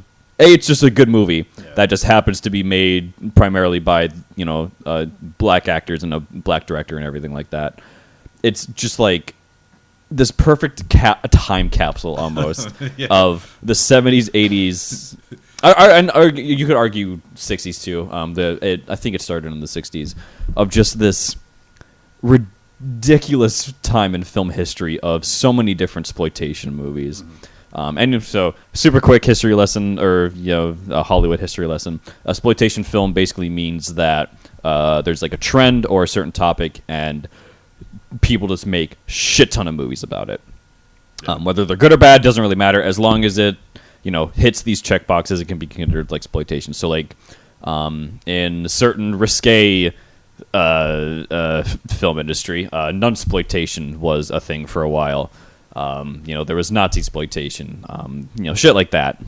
good movie that just happens to be made primarily by black actors and a black director and everything like that. It's just like this perfect time capsule almost of the 70s, 80s, and you could argue 60s too. I think it started in the 60s of just this ridiculous time in film history of so many different exploitation movies. And so, super quick history lesson, or a Hollywood history lesson. Exploitation film basically means that there's like a trend or a certain topic, and people just make shit ton of movies about it. Whether they're good or bad doesn't really matter, as long as it hits these check boxes. It can be considered like exploitation. So, like in certain risque film industry, nunsploitation was a thing for a while. There was Nazi exploitation, shit like that.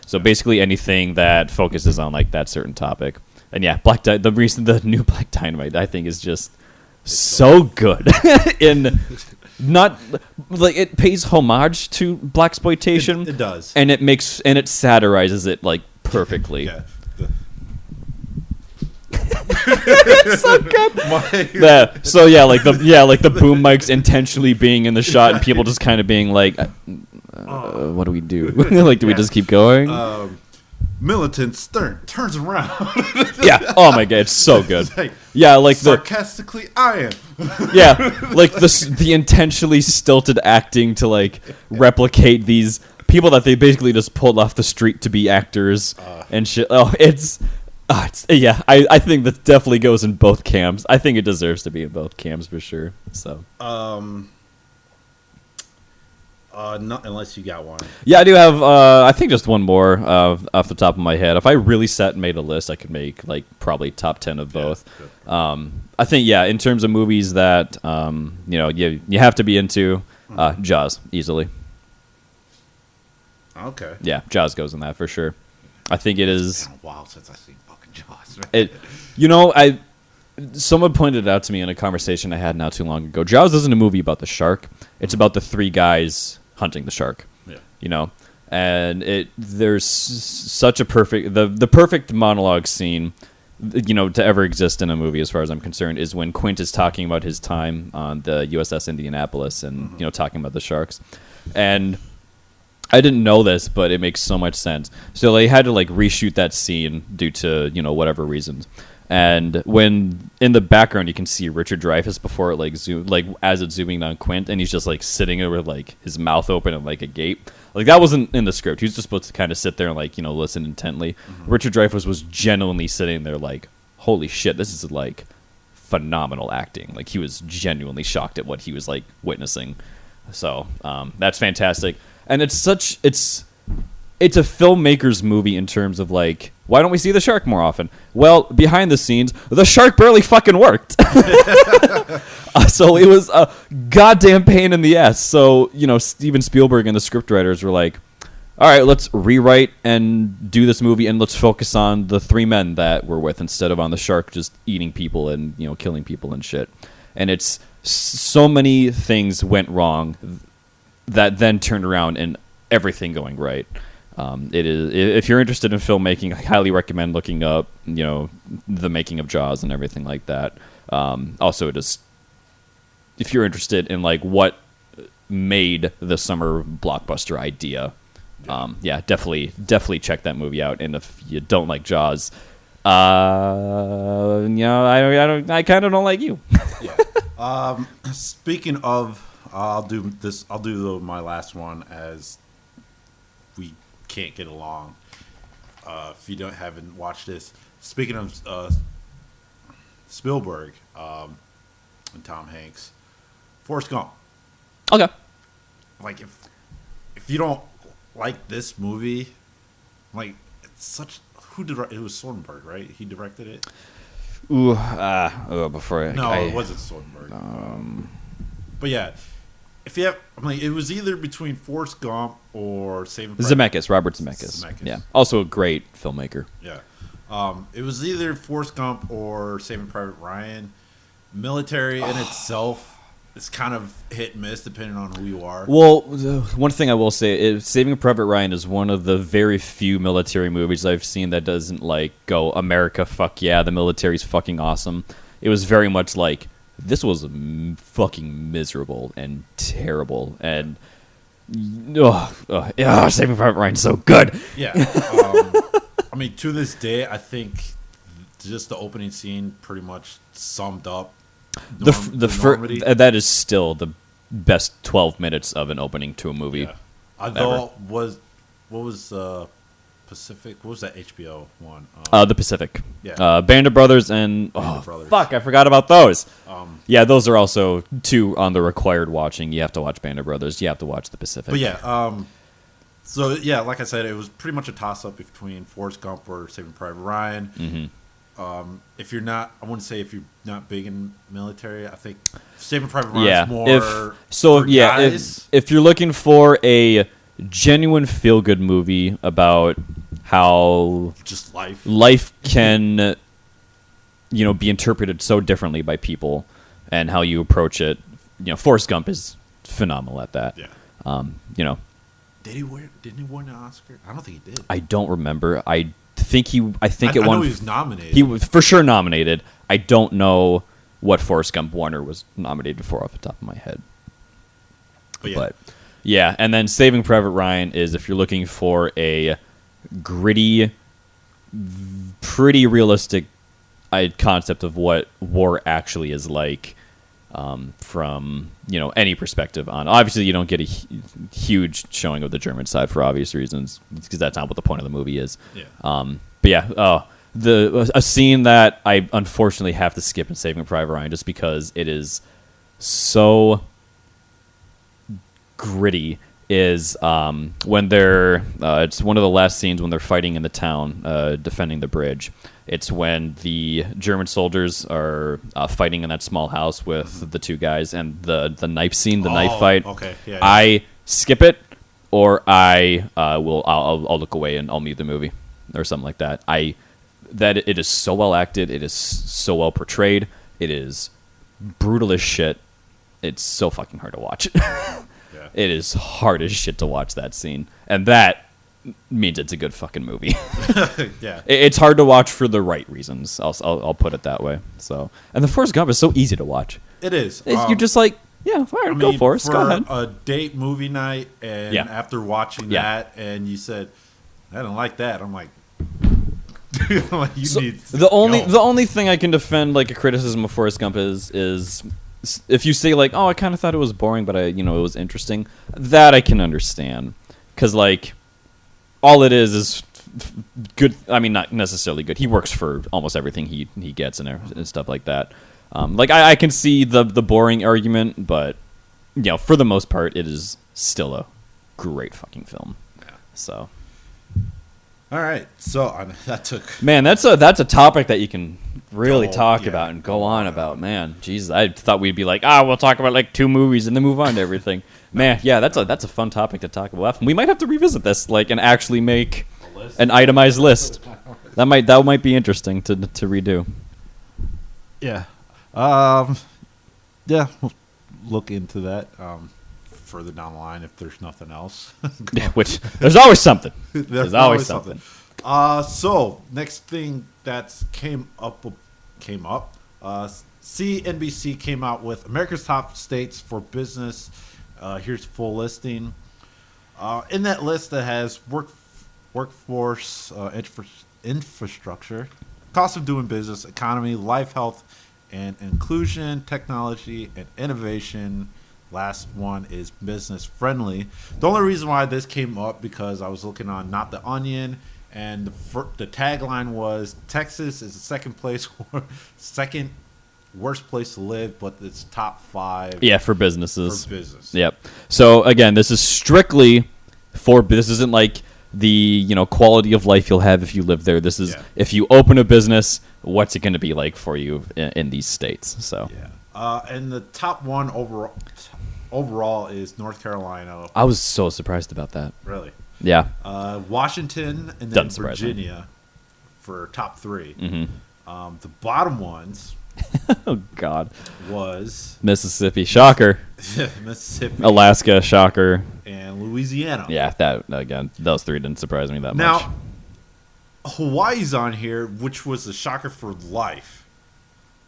So basically anything that focuses on like that certain topic. And yeah, the new Black Dynamite I think is just so good. In not like it pays homage to blaxploitation. It does. And it satirizes it like perfectly. Yeah. It's so good. So yeah, like the boom mics intentionally being in the shot and people just kind of being like, "What do we do? Like, do we just keep going?" Militant Stern turns around. Yeah. Oh my god, it's so good. Like, yeah, like sarcastically, I am. Yeah, like the intentionally stilted acting to like replicate these people that they basically just pulled off the street to be actors and shit. I think that definitely goes in both camps. I think it deserves to be in both camps for sure. So, not unless you got one. Yeah, I do have. I think just one more off the top of my head. If I really sat and made a list, I could make like probably top 10 of both. Yeah, I think in terms of movies that you have to be into, Jaws easily. Okay. Yeah, Jaws goes in that for sure. I think it is. It's been a while since I've seen fucking Jaws. Right? Someone pointed it out to me in a conversation I had not too long ago. Jaws isn't a movie about the shark. It's about the three guys hunting the shark. Yeah. And there's such a the perfect monologue scene, to ever exist in a movie, as far as I'm concerned, is when Quint is talking about his time on the USS Indianapolis and talking about the sharks, and I didn't know this, but it makes so much sense. So they had to like reshoot that scene due to whatever reasons. And when in the background you can see Richard Dreyfuss before it as it's zooming on Quint, and he's just like sitting there with like his mouth open and like a gape. Like that wasn't in the script. He was just supposed to kind of sit there and like listen intently. Mm-hmm. Richard Dreyfuss was genuinely sitting there like, holy shit, this is like phenomenal acting. Like he was genuinely shocked at what he was like witnessing. So that's fantastic. And it's a filmmaker's movie in terms of like, why don't we see the shark more often? Well, behind the scenes, the shark barely fucking worked. So it was a goddamn pain in the ass. So, Steven Spielberg and the scriptwriters were like, all right, let's rewrite and do this movie, and let's focus on the three men that we're with instead of on the shark just eating people and, killing people and shit. And it's so many things went wrong that then turned around and everything going right. It is. If you're interested in filmmaking, I highly recommend looking up, the making of Jaws and everything like that. Also, just if you're interested in like what made the summer blockbuster idea, definitely check that movie out. And if you don't like Jaws, I kind of don't like you. Yeah. Speaking of, I'll do this. I'll do my last one as we can't get along. If you haven't watched this, speaking of Spielberg and Tom Hanks, Forrest Gump. Okay. Like if you don't like this movie, like it's such it was Soderbergh, right? He directed it. It wasn't Soderbergh. But yeah, if you have, it was either between Forrest Gump or Saving Private Zemeckis, Robert Zemeckis. Yeah, also a great filmmaker. Yeah, it was either Forrest Gump or Saving Private Ryan. Military in itself is kind of hit and miss depending on who you are. Well, one thing I will say is Saving Private Ryan is one of the very few military movies I've seen that doesn't like go America, fuck yeah, the military's fucking awesome. It was very much like this was fucking miserable and terrible and Saving Private Ryan's so good. Yeah, to this day, I think just the opening scene pretty much summed up. That is still the best 12 minutes of an opening to a movie. Yeah. Although what was Pacific? What was that HBO one? The Pacific. Yeah. Band of Brothers and Brothers. Fuck, I forgot about those. Those are also two on the required watching. You have to watch Band of Brothers. You have to watch the Pacific. But yeah, so yeah, like I said, it was pretty much a toss up between Forrest Gump or Saving Private Ryan. Mm-hmm. If you're not, I wouldn't say if you're not big in military, I think Saving Private Ryan is more. If you're looking for a genuine feel good movie about how just life can, be interpreted so differently by people and how you approach it, Forrest Gump is phenomenal at that. Yeah. Didn't he win an Oscar? I don't think he did. I don't remember. I think it won. I know he was nominated. He was for sure nominated. I don't know what Forrest Gump won or was nominated for off the top of my head. But yeah, and then Saving Private Ryan is if you're looking for a gritty, pretty realistic concept of what war actually is like. From any perspective on, obviously you don't get a huge showing of the German side for obvious reasons because that's not what the point of the movie is. A scene that I unfortunately have to skip in Saving Private Ryan just because it is so gritty is when they're it's one of the last scenes when they're fighting in the town defending the bridge. It's when the German soldiers are fighting in that small house with the two guys and the knife scene, the knife fight. Okay, yeah. I skip it, or I'll look away and I'll mute the movie or something like that. It is so well acted. It is so well portrayed. It is brutal as shit. It's so fucking hard to watch. Yeah. It is hard as shit to watch that scene, and that means it's a good fucking movie. Yeah, it's hard to watch for the right reasons. I'll put it that way. So, and the Forrest Gump is so easy to watch. It is. You're just like, yeah, all right, go Forrest. Go ahead. A date movie night, and after watching that, and you said, "I don't like that," I'm like, the only thing I can defend like a criticism of Forrest Gump is if you say like, oh, I kind of thought it was boring, but it was interesting. That I can understand because like. All it is good. I mean, not necessarily good. He works for almost everything he gets and stuff like that. I can see the boring argument, but for the most part, it is still a great fucking film. Yeah. So, all right. So that took that's a topic that you can really talk about and go on about. Man, Jesus, I thought we'd be like, we'll talk about like 2 movies and then move on to everything. Man, yeah, that's a fun topic to talk about. We might have to revisit this, and actually make an itemized list. That might be interesting to redo. Yeah, we'll look into that further down the line if there's nothing else. Which there's always something. There's always something. So next thing that came up. CNBC came out with America's top states for business. Here's full listing. In that list, that has workforce, infrastructure, cost of doing business, economy, life, health, and inclusion, technology, and innovation. Last one is business friendly. The only reason why this came up because I was looking on Not the Onion, and the tagline was Texas is the second worst place to live, but it's top 5. Yeah, for businesses. For business. Yep. So again, this is strictly for. This isn't like the quality of life you'll have if you live there. This is if you open a business, what's it going to be like for you in these states? So yeah. And the top one overall is North Carolina. I was so surprised about that. Really? Yeah. Washington and then Virginia for top 3. Mm-hmm. The bottom ones. Oh God. Was Mississippi, shocker. Mississippi, Alaska, shocker, and Louisiana. Yeah, that again, those 3 didn't surprise me that much. Now, Hawaii's on here, which was a shocker for life.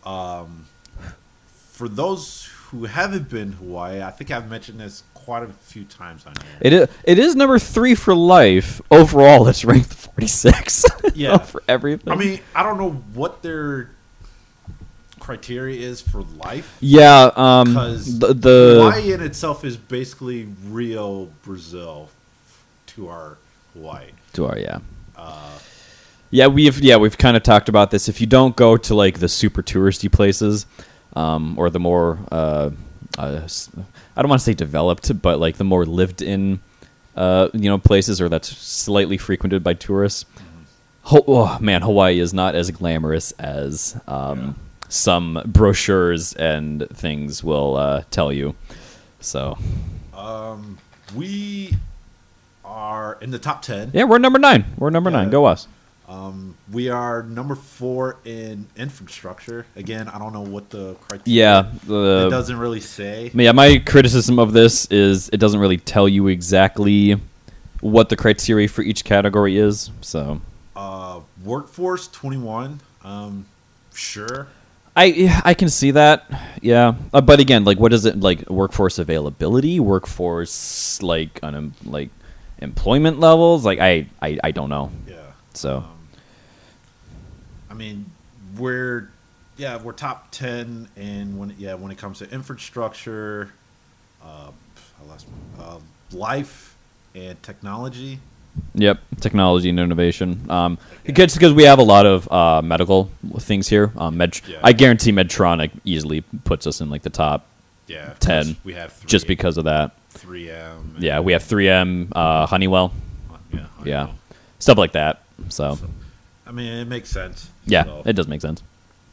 For those who haven't been to Hawaii, I think I've mentioned this quite a few times on here. It is number 3 for life. Overall, it's ranked 46. Yeah, for everything. I mean, I don't know what their criteria is for life. Yeah, because the Hawaii in itself is basically Rio, Brazil, to our Hawaii. We've kind of talked about this. If you don't go to like the super touristy places, or the more I don't want to say developed, but like the more lived in places, or that's slightly frequented by tourists. Oh man, Hawaii is not as glamorous as some brochures and things will tell you. So, we are in the top 10. Yeah, we're number 9. We're number 9. Go us. We are number 4 in infrastructure. Again, I don't know what the criteria. Yeah, it doesn't really say. Yeah, my criticism of this is it doesn't really tell you exactly what the criteria for each category is. So, workforce 21. Sure. I can see that, yeah, but again, like, what is it like? Workforce availability, workforce like employment levels, like I don't know. Yeah. So, I mean, we're top 10, and when it comes to infrastructure, life and technology. Yep, technology and innovation. It's because we have a lot of medical things here. I guarantee Medtronic easily puts us in like the top 10. We have 3, just because of that. 3M. Yeah, we have 3M, Honeywell. Honeywell. Yeah, stuff like that. So, I mean, it makes sense. Yeah, it does make sense.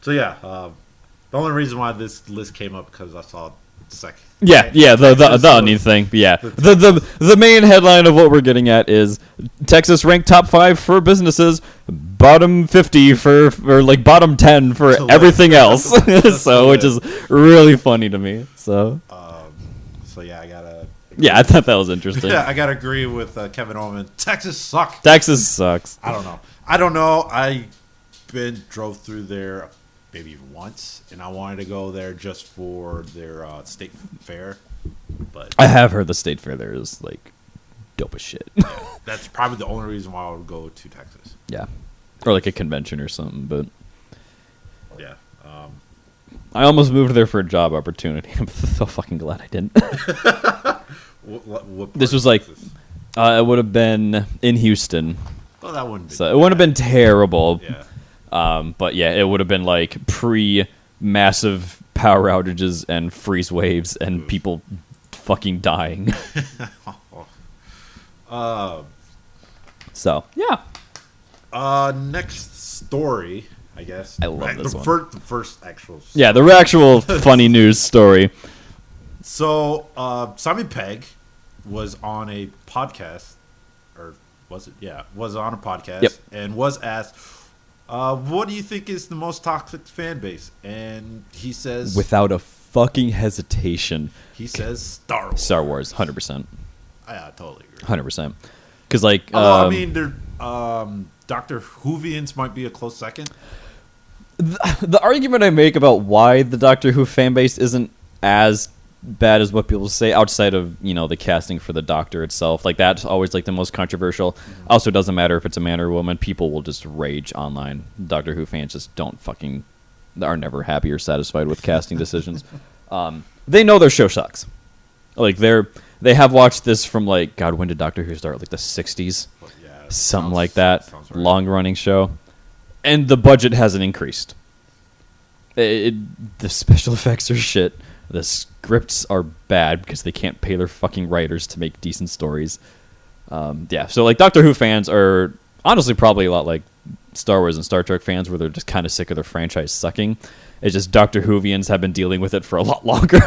So yeah, the only reason why this list came up because I saw second. The onion thing. Yeah, the main headline of what we're getting at is Texas ranked top 5 for businesses, bottom 50 for like bottom 10 for everything else. So, which is really funny to me. So, I gotta. Yeah, I thought that was interesting. Yeah, I gotta agree with Kevin Oman. Texas sucks. Texas sucks. I don't know. I drove through there maybe once, and I wanted to go there just for their state fair. But I have heard the state fair there is like dope as shit. Yeah, that's probably the only reason why I would go to Texas. Yeah, or like a convention or something. But yeah, I almost moved there for a job opportunity. I'm so fucking glad I didn't. what this was like, it would have been in Houston. Well, that wouldn't be. So it wouldn't have been terrible. Yeah. But yeah, it would have been like pre-massive power outages and freeze waves and people fucking dying. So yeah. Next story, I guess. I love this one. The first actual. Story. Yeah, the actual funny news story. So Simon Pegg was on a podcast, or was it? Yeah, was on a podcast and was asked, what do you think is the most toxic fan base? And he says, without a fucking hesitation, he says Star Wars. Star Wars, 100%. I totally agree. 100%. Because like, I mean, Dr. Whovians might be a close second. The argument I make about why the Doctor Who fan base isn't as bad as what people say, outside of the casting for the Doctor itself, like that's always like the most controversial. Also, doesn't matter if it's a man or a woman, people will just rage online. Doctor Who fans just are never happy or satisfied with casting decisions. They know their show sucks. Like they have watched this from like, God, when did Doctor Who start? Like the 60s, something like that. Right. Long running show, and the budget hasn't increased. The special effects are shit. The scripts are bad because they can't pay their fucking writers to make decent stories. So like Doctor Who fans are honestly probably a lot like Star Wars and Star Trek fans, where they're just kind of sick of their franchise sucking. It's just Doctor Whovians have been dealing with it for a lot longer.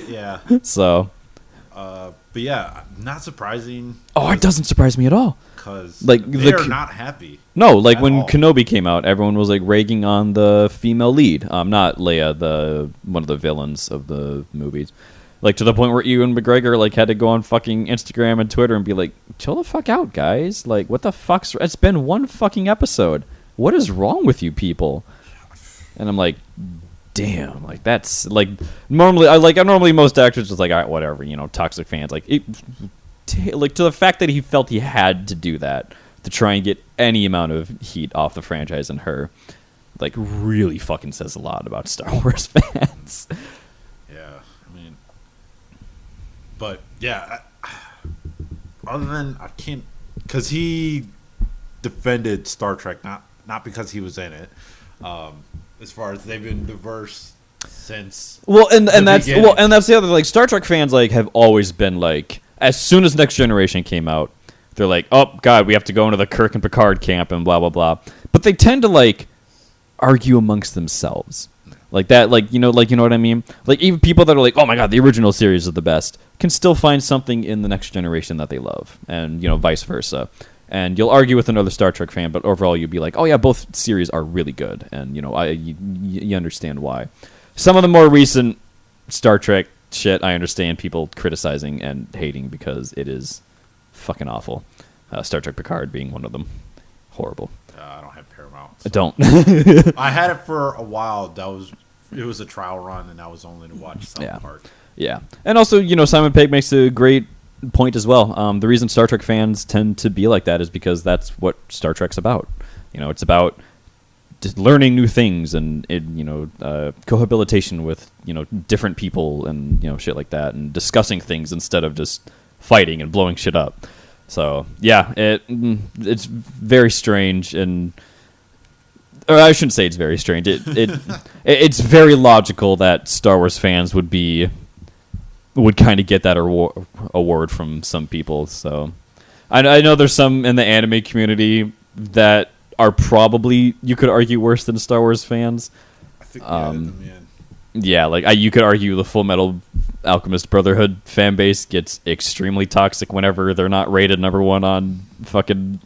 Yeah. So. But yeah, not surprising. Oh, it doesn't surprise me at all. Because like, they're not happy. No, like when Kenobi came out, everyone was like ragging on the female lead. Not Leia, one of the villains of the movies. Like to the point where Ewan McGregor like had to go on fucking Instagram and Twitter and be like, chill the fuck out, guys. Like, what the fuck's... It's been one fucking episode. What is wrong with you people? And I'm like... Damn, like that's like normally most actors just like, all right, whatever, toxic fans, like to the fact that he felt he had to do that to try and get any amount of heat off the franchise and her, like really fucking says a lot about Star Wars fans. Yeah, I mean, but yeah, other than I can't, because he defended Star Trek not because he was in it. As far as they've been diverse since and that's the other, like Star Trek fans like have always been like, as soon as Next Generation came out, they're like, oh god, we have to go into the Kirk and Picard camp and blah blah blah. But they tend to like argue amongst themselves. Like that, like you know what I mean? Like even people that are like, oh my god, the original series is the best, can still find something in the Next Generation that they love, and vice versa. And you'll argue with another Star Trek fan, but overall you'll be like, oh yeah, both series are really good, and you understand why. Some of the more recent Star Trek shit, I understand people criticizing and hating because it is fucking awful. Star Trek Picard being one of them. Horrible. I don't have Paramount. So. I don't. I had it for a while. It was a trial run, and I was only to watch South Park. Yeah, and also Simon Pegg makes a great point as well. The reason Star Trek fans tend to be like that is because that's what Star Trek's about. It's about just learning new things and cohabitation with different people and shit like that, and discussing things instead of just fighting and blowing shit up. So yeah, it's very strange, or I shouldn't say it's very strange. It's very logical that Star Wars fans would kind of get that award from some people. So I know there's some in the anime community that are probably, you could argue, worse than Star Wars fans. I think yeah, like you could argue the Full Metal Alchemist Brotherhood fan base gets extremely toxic whenever they're not rated number one on fucking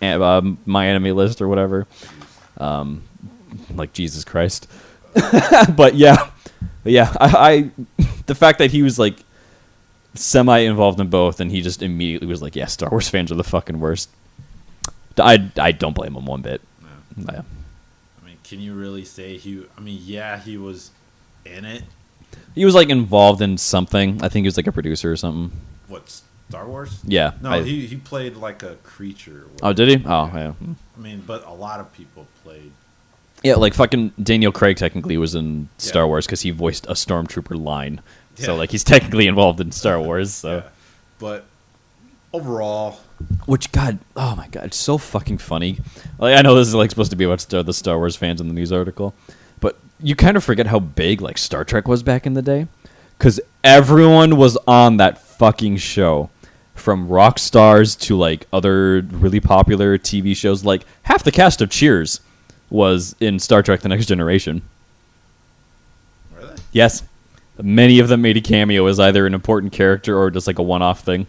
My Anime List or whatever. Like Jesus Christ. But yeah, I the fact that he was like semi-involved in both, and he just immediately was like, yeah, Star Wars fans are the fucking worst. I don't blame him one bit. Yeah. I mean, can you really say he was in it. He was like involved in something. I think he was like a producer or something. What, Star Wars? Yeah. No, he played like a creature. Oh, did he? Oh, yeah. I mean, but a lot of people played. Yeah, like fucking Daniel Craig technically was in Star Wars because he voiced a Stormtrooper line. Yeah. So like he's technically involved in Star Wars. So, yeah. But overall, which oh my god, it's so fucking funny. Like I know this is like supposed to be about the Star Wars fans in the news article, but you kind of forget how big like Star Trek was back in the day, because everyone was on that fucking show, from rock stars to like other really popular TV shows. Like half the cast of Cheers was in Star Trek: The Next Generation. Really? Yes. Many of them made a cameo as either an important character or just like a one-off thing.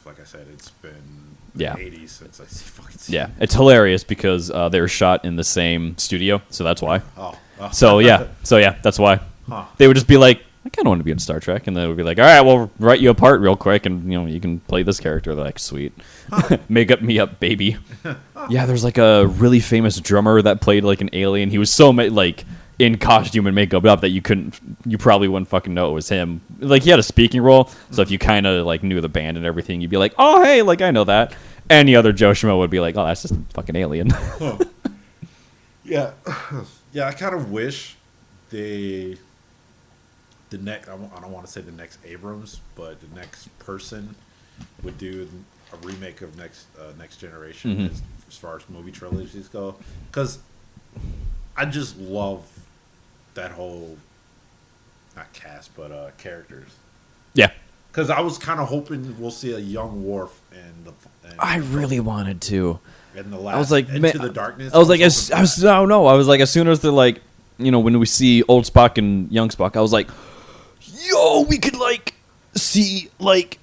Like I said, it's been the 80s since I fucking seen it. Yeah, it's hilarious because they were shot in the same studio, so that's why. Oh. So that's why. Huh. They would just be like, I kind of want to be in Star Trek, and they would be like, all right, we'll write you a part real quick, and you can play this character. They're like, sweet. Make me up, baby. Yeah, there's like a really famous drummer that played like an alien. He was so like in costume and makeup up that you probably wouldn't fucking know it was him. Like he had a speaking role, so if you kind of like knew the band and everything, you'd be like, oh hey, like I know that. Any other Joe Schmo would be like, oh that's just a fucking alien. Yeah, yeah. I kind of wish the next. I don't want to say the next Abrams, but the next person would do a remake of Next Generation as far as movie trilogies go, because I just love that whole not cast but characters. Yeah, because I was kind of hoping we'll see a young Worf I really wanted to. In the last, I was like, Into the Darkness. I was like, as soon as they're like, when we see old Spock and young Spock, I was like, yo, we could like see like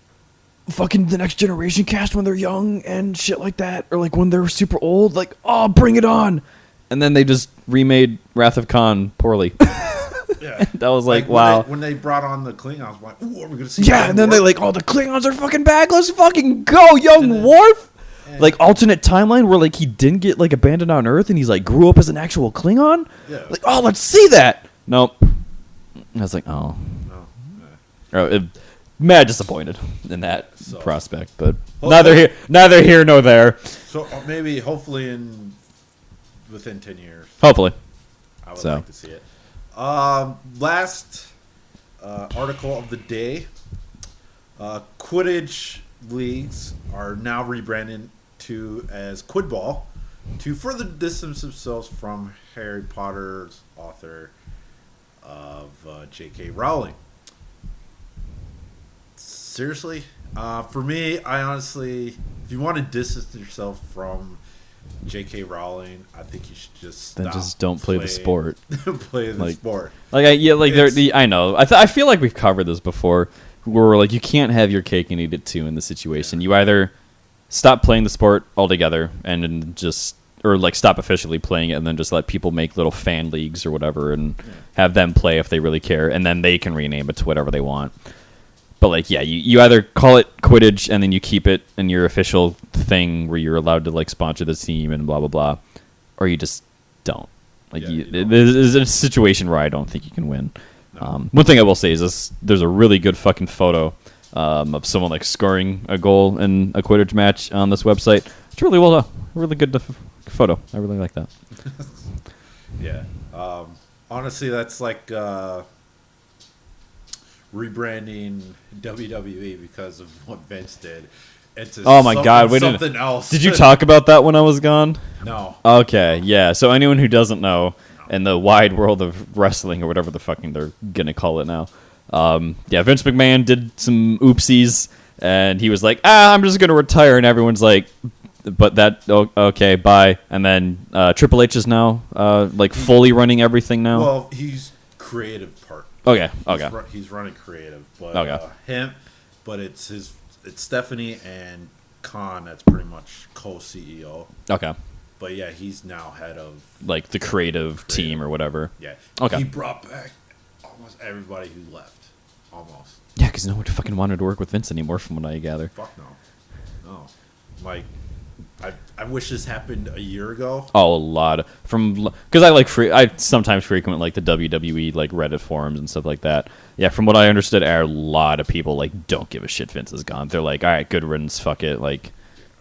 fucking the Next Generation cast when they're young and shit like that, or like when they're super old. Like, oh, bring it on! And then they just remade Wrath of Khan poorly. Yeah, that was like wow. When they brought on the Klingons, I was like, ooh, are we gonna see? Yeah, and then they're like, oh, the Klingons are fucking back. Let's fucking go, young Worf. Like alternate timeline where like he didn't get like abandoned on Earth and he's like grew up as an actual Klingon. Yeah. Like, oh, let's see that. Nope. I was like, oh. Mad disappointed in that prospect, but neither here nor there. So maybe, hopefully, within 10 years. Hopefully, I would like to see it. Last article of the day: Quidditch leagues are now rebranded as Quidball to further distance themselves from Harry Potter's author of J.K. Rowling. Seriously, for me, I honestly, if you want to distance yourself from J.K. Rowling, I think you should just then just don't play the sport. Play the sport. Like I know. I feel like we've covered this before. Where like you can't have your cake and eat it too in the situation. You either stop playing the sport altogether and or like stop officially playing it and then just let people make little fan leagues or whatever and have them play if they really care, and then they can rename it to whatever they want. But like, yeah, you either call it Quidditch and then you keep it in your official thing where you're allowed to like sponsor the team and blah blah blah, or you just don't. Like, there's a situation where I don't think you can win. No. One thing I will say is there's a really good fucking photo of someone like scoring a goal in a Quidditch match on this website. It's really well done, really good photo. I really like that. Yeah, honestly, that's like rebranding WWE because of what Vince did. Oh my God! Something else. Did you talk about that when I was gone? No. Okay, yeah. So anyone who doesn't know, in the wide world of wrestling or whatever the fucking they're gonna call it now, Vince McMahon did some oopsies, and he was like, I'm just gonna retire, and everyone's like, okay, bye. And then Triple H is now like fully running everything now. Well, he's creative part. Okay. He's running creative, but it's Stephanie and Khan that's pretty much co-CEO. Okay. But yeah, he's now head of like the creative team or whatever. Yeah. Okay. He brought back almost everybody who left. Almost. Yeah, because no one fucking wanted to work with Vince anymore, from what I gather. Fuck no. No. Like, I wish this happened a year ago. Oh, a lot because I sometimes frequent like the WWE like Reddit forums and stuff like that. Yeah, from what I understood, a lot of people like don't give a shit Vince is gone. They're like, all right, good riddance, fuck it. Like,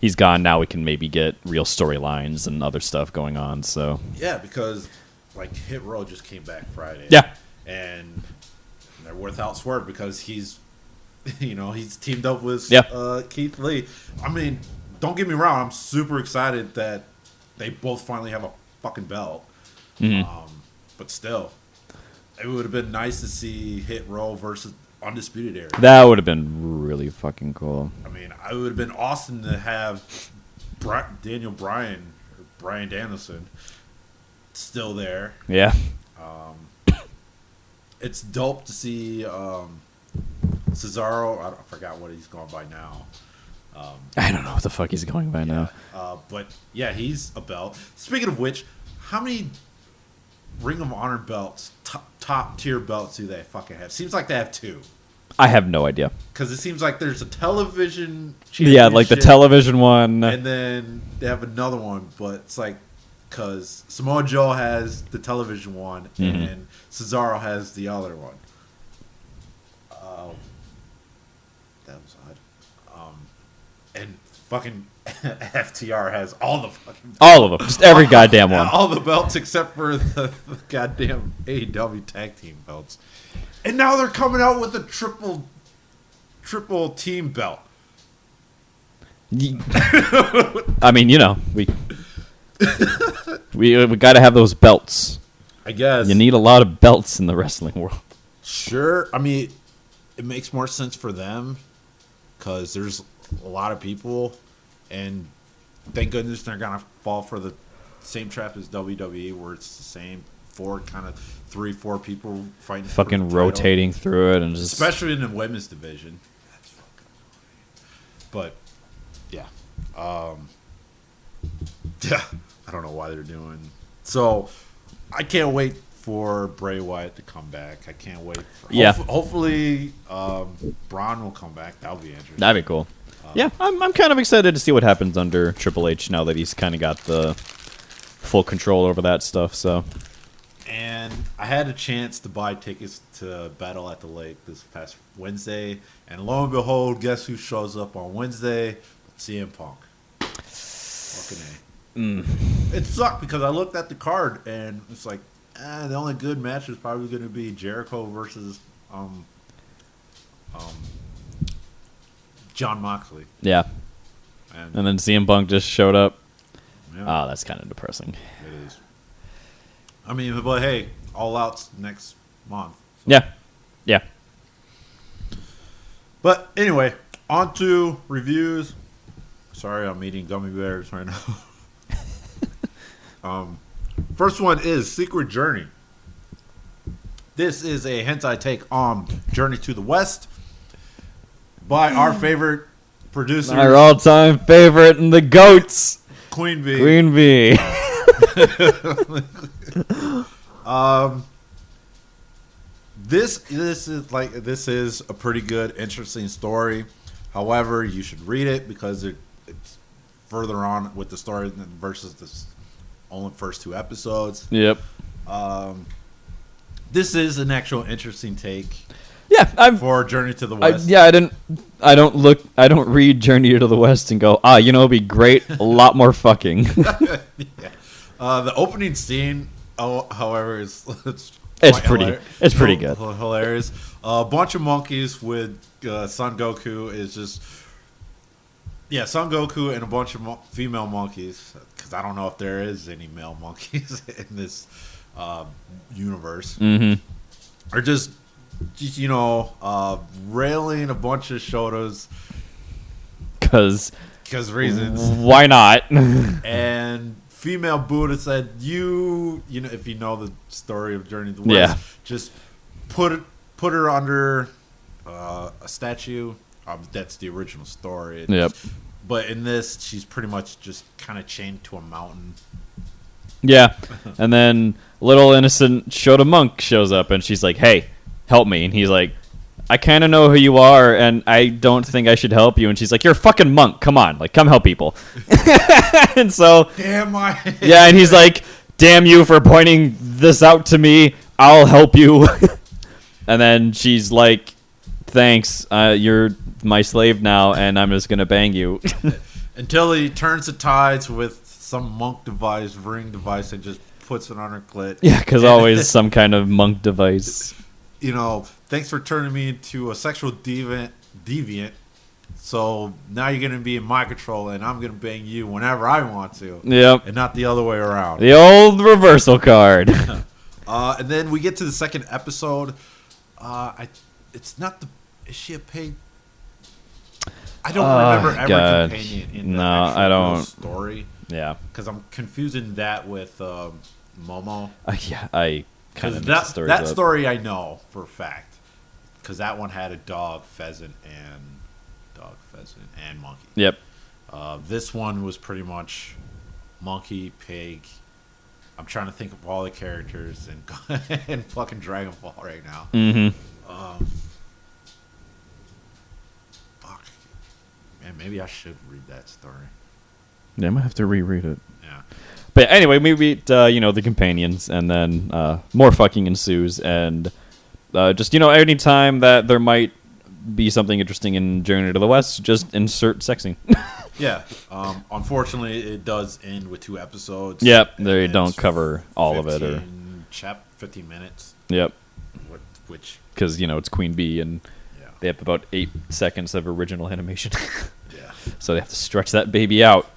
he's gone now. We can maybe get real storylines and other stuff going on. So yeah, because like Hit Row just came back Friday. Yeah, and they're without Swerve because he's teamed up with Keith Lee. I mean, don't get me wrong, I'm super excited that they both finally have a fucking belt. Mm-hmm. But still, it would have been nice to see Hit Row versus Undisputed Era. That would have been really fucking cool. I mean, it would have been awesome to have Brian Danielson still there. Yeah. It's dope to see Cesaro. I forgot what he's going by now. I don't know what the fuck he's going by now. But yeah, he's a belt. Speaking of which, how many Ring of Honor belts, top tier belts, do they fucking have? Seems like they have 2. I have no idea. Because it seems like there's a television Yeah, like the championship, television one. and then they have another one, but it's like because Samoa Joe has the television one, and Cesaro has the other one. That was odd. And fucking FTR has all the fucking All of them. Just every goddamn one. all the belts except for the goddamn AEW tag team belts. And now they're coming out with a triple team belt. I mean, we got to have those belts. I guess. You need a lot of belts in the wrestling world. Sure. I mean, it makes more sense for them because there's a lot of people, and thank goodness they're going to fall for the same trap as WWE where it's the same 4 people fighting. Fucking rotating through it and just. Especially in the women's division. That's fucking annoying. But, yeah. Yeah. I don't know why they're doing. So, I can't wait for Bray Wyatt to come back. I can't wait. Hopefully, Braun will come back. That'll be interesting. That'd be cool. Yeah, I'm kind of excited to see what happens under Triple H now that he's kind of got the full control over that stuff. So, and I had a chance to buy tickets to Battle at the Lake this past Wednesday, and lo and behold, guess who shows up on Wednesday? CM Punk. Fucking A. It sucked because I looked at the card and it's like, the only good match is probably going to be Jericho versus John Moxley. Yeah. And then CM Punk just showed up. Yeah. Oh, that's kind of depressing. It is. I mean, but hey, All Out's next month. So. Yeah. Yeah. But anyway, on to reviews. Sorry, I'm eating gummy bears right now. First one is Secret Journey. This is a hentai take on Journey to the West by our favorite producer. Our all-time favorite and the GOATs. Queen Bee. Queen Bee. This is a pretty good, interesting story. However, you should read it because it's further on with the story versus the only first 2 episodes. Yep. This is an actual interesting take. Yeah, for Journey to the West. I don't read Journey to the West and go, it'd be great, a lot more fucking. Yeah. The opening scene, however, it's pretty good. Hilarious. A bunch of monkeys with Son Goku is just Son Goku and a bunch of female monkeys, because I don't know if there is any male monkeys in this universe. Are just railing a bunch of Shotas because reasons. Why not? And female Buddha said, if you know the story of Journey to the West, just put her under a statue. That's the original story. Yep. But in this, she's pretty much just kind of chained to a mountain. Yeah. And then little innocent Shota Monk shows up, and she's like, hey, help me. And he's like, I kind of know who you are, and I don't think I should help you. And she's like, you're a fucking monk. Come on. Come help people. And so... Damn, yeah, and he's like, damn you for pointing this out to me. I'll help you. And then she's like, thanks. You're my slave now, and I'm just going to bang you. Until he turns the tides with some monk ring device, and just puts it on her clit. Yeah, because always some kind of monk device. Thanks for turning me into a sexual deviant. So now you're going to be in my control, and I'm going to bang you whenever I want to. Yep. And not the other way around. The old reversal card. And then we get to the second episode. Is she a pig? I don't remember ever companion in the actual story. Yeah. Because I'm confusing that with Momo. Yeah, I kind of that story I know for a fact. Because that one had a dog, pheasant, and monkey. Yep. This one was pretty much monkey, pig. I'm trying to think of all the characters in fucking Dragon Ball right now. Mm-hmm. And maybe I should read that story. Yeah, I might have to reread it. Yeah. But anyway, we meet the companions, and then more fucking ensues, and just any time that there might be something interesting in Journey to the West, just insert sexing. Yeah. Unfortunately, it does end with 2 episodes. Yep, they don't cover all of it, or 15 minutes. Yep, Which because it's Queen Bee, and yeah. they have about 8 seconds of original animation. Yeah. So they have to stretch that baby out.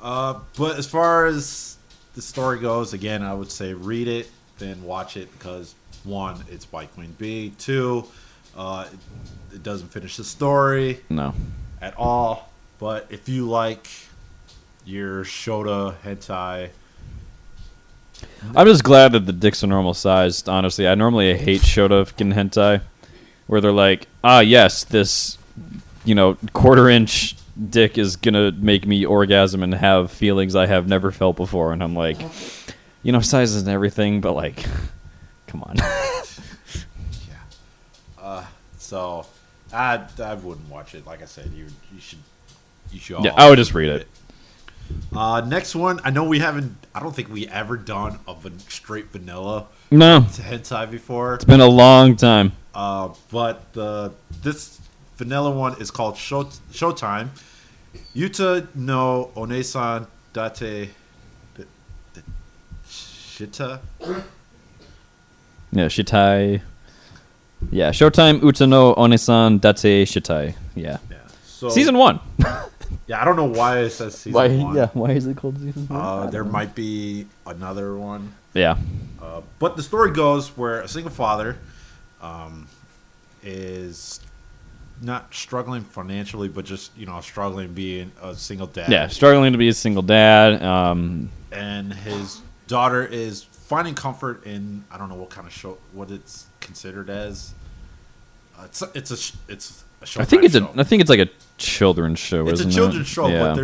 But as far as the story goes, again, I would say read it, then watch it, because 1, it's by Queen Bee. 2, it doesn't finish the story No. at all. But if you like your Shota hentai, I'm just glad that the dicks are normal sized, honestly. I normally hate Shotokin hentai, where they're like, yes, this, quarter-inch dick is going to make me orgasm and have feelings I have never felt before. And I'm like, size isn't everything, but, like, come on. yeah. So I wouldn't watch it. Like I said, you should. Yeah, I would just read it. Next one, I know I don't think we ever done straight vanilla hentai before. It's been a long time. But this vanilla one is called Showtime. Yuta no Onesan Date Shita. Yeah, Shitai. Yeah, Showtime Utano Onesan Date Shitai. Yeah. So, season 1. Yeah, I don't know why it says season 1. Yeah, why is it called season 1? There might be another one. Yeah. But the story goes where a single father is not struggling financially, but just, struggling being a single dad. Yeah, struggling to be a single dad. And his daughter is finding comfort in, I don't know what kind of show, what it's considered as. It's a show. I think it's like a children's show. It's isn't a children's it? show, Yeah. but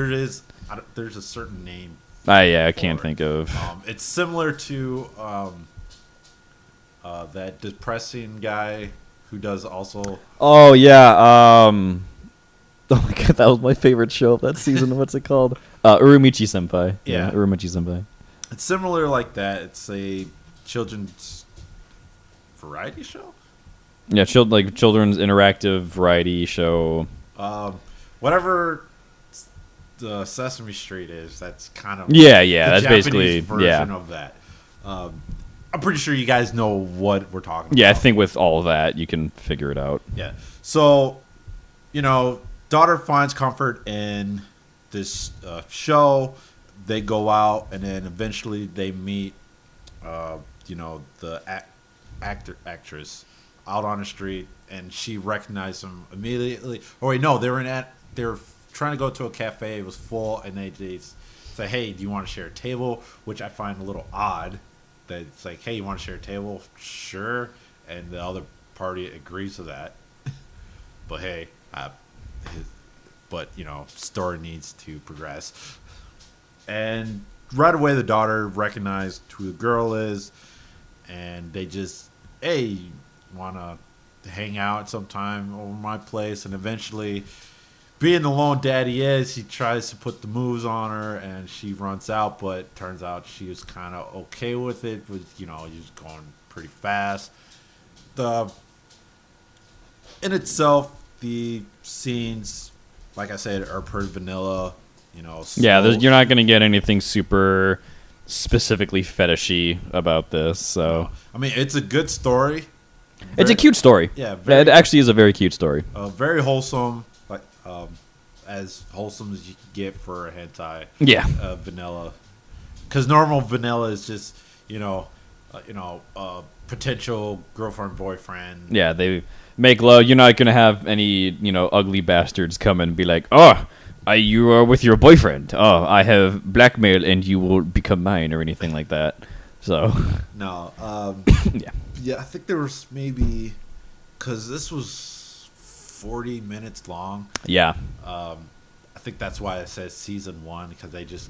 there's a certain name. I can't think of. It's similar to that depressing guy who does also. Oh yeah. Oh my god, that was my favorite show of that season. What's it called? Urumichi Senpai. Yeah, Urumichi Senpai. It's similar like that. It's a children's variety show. Yeah, children's interactive variety show. Whatever the Sesame Street is, that's kind of yeah. the That's Japanese basically version of that. I'm pretty sure you guys know what we're talking about. Yeah, I think with all of that, you can figure it out. Yeah. So, daughter finds comfort in this show. They go out, and then eventually they meet, the actress out on the street, and she recognized him immediately. Oh wait, no, they were trying to go to a cafe. It was full, and they say, "Hey, do you want to share a table?" Which I find a little odd. That it's like, "Hey, you want to share a table?" Sure, and the other party agrees to that. But hey, story needs to progress. And right away, the daughter recognized who the girl is, and they just, hey, want to hang out sometime over my place. And eventually, being the lone dad he is, he tries to put the moves on her, and she runs out. But turns out she was kind of okay with it. But he was going pretty fast. In itself, the scenes, like I said, are pretty vanilla. Yeah, you're not going to get anything super specifically fetishy about this. So I mean, it's a good story. It's a cute story. Yeah, it actually is a very cute story. Very wholesome, like as wholesome as you can get for a hentai. Yeah, vanilla. Because normal vanilla is just potential girlfriend boyfriend. Yeah, they make love. You're not gonna have any ugly bastards come and be like, oh, you are with your boyfriend. Oh, I have blackmail and you will become mine or anything like that. So no, yeah. Yeah, I think there was maybe, because this was 40 minutes long. Yeah. I think that's why it says season 1, because they just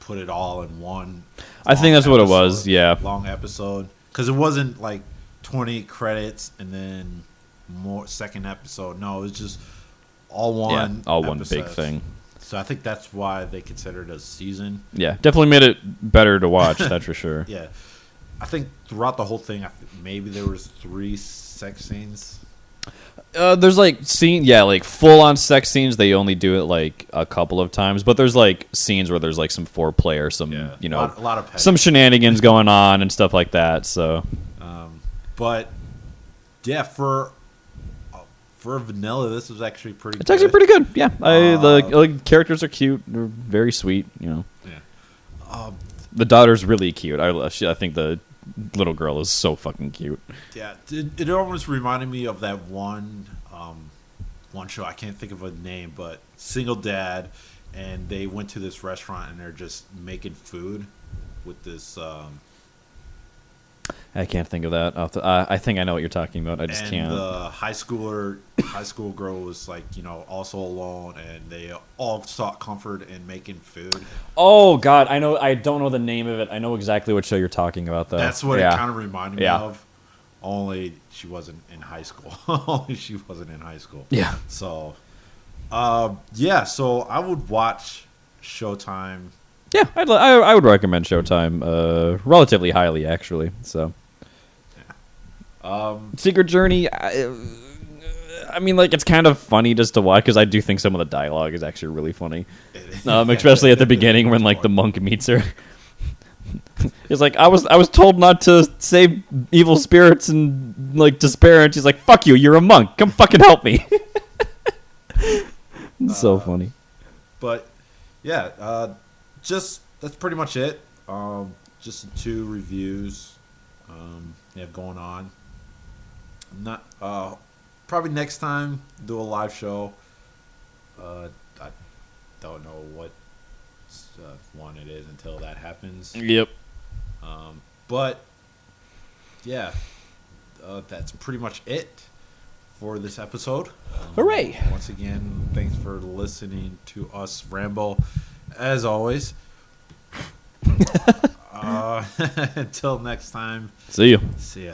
put it all in one. I think that's what it was. Yeah. Long episode, because it wasn't like 20 credits and then more second episode. No, it's just all one. Yeah, all one episode. big thing. So I think that's why they consider it a season. Yeah, definitely made it better to watch. That's for sure. Yeah, I think throughout the whole thing, maybe there was 3 sex scenes. There's like like full on sex scenes. They only do it like a couple of times, but there's like scenes where there's like some foreplay or some a lot of petting. some shenanigans going on and stuff like that. So, but yeah, for vanilla, this was actually pretty. It's actually pretty good. Yeah, the characters are cute. They're very sweet. Yeah. The daughter's really cute. I think the little girl is so fucking cute. Yeah, it almost reminded me of that one show. I can't think of a name, but single dad, and they went to this restaurant and they're just making food with this. I can't think of that. I think I know what you're talking about. I just can't. The high school girl was like, also alone, and they all sought comfort in making food. Oh God, I know. I don't know the name of it. I know exactly what show you're talking about, though. That's what it kind of reminded me of. Only she wasn't in high school. Yeah. So, So I would watch Showtime. Yeah, I would recommend Showtime relatively highly, actually. So, Secret Journey. I mean, like, it's kind of funny just to watch because I do think some of the dialogue is actually really funny, especially at the beginning when like the monk meets her. He's like, I was told not to save evil spirits and like despair, and she's like, "Fuck you, you're a monk. Come fucking help me." It's so funny. But yeah, that's pretty much it. Just 2 reviews you have going on. Not probably next time do a live show. I don't know what one it is until that happens. Yep. But yeah, that's pretty much it for this episode. Hooray! Once again, thanks for listening to us ramble. As always. Until next time. See you. See ya.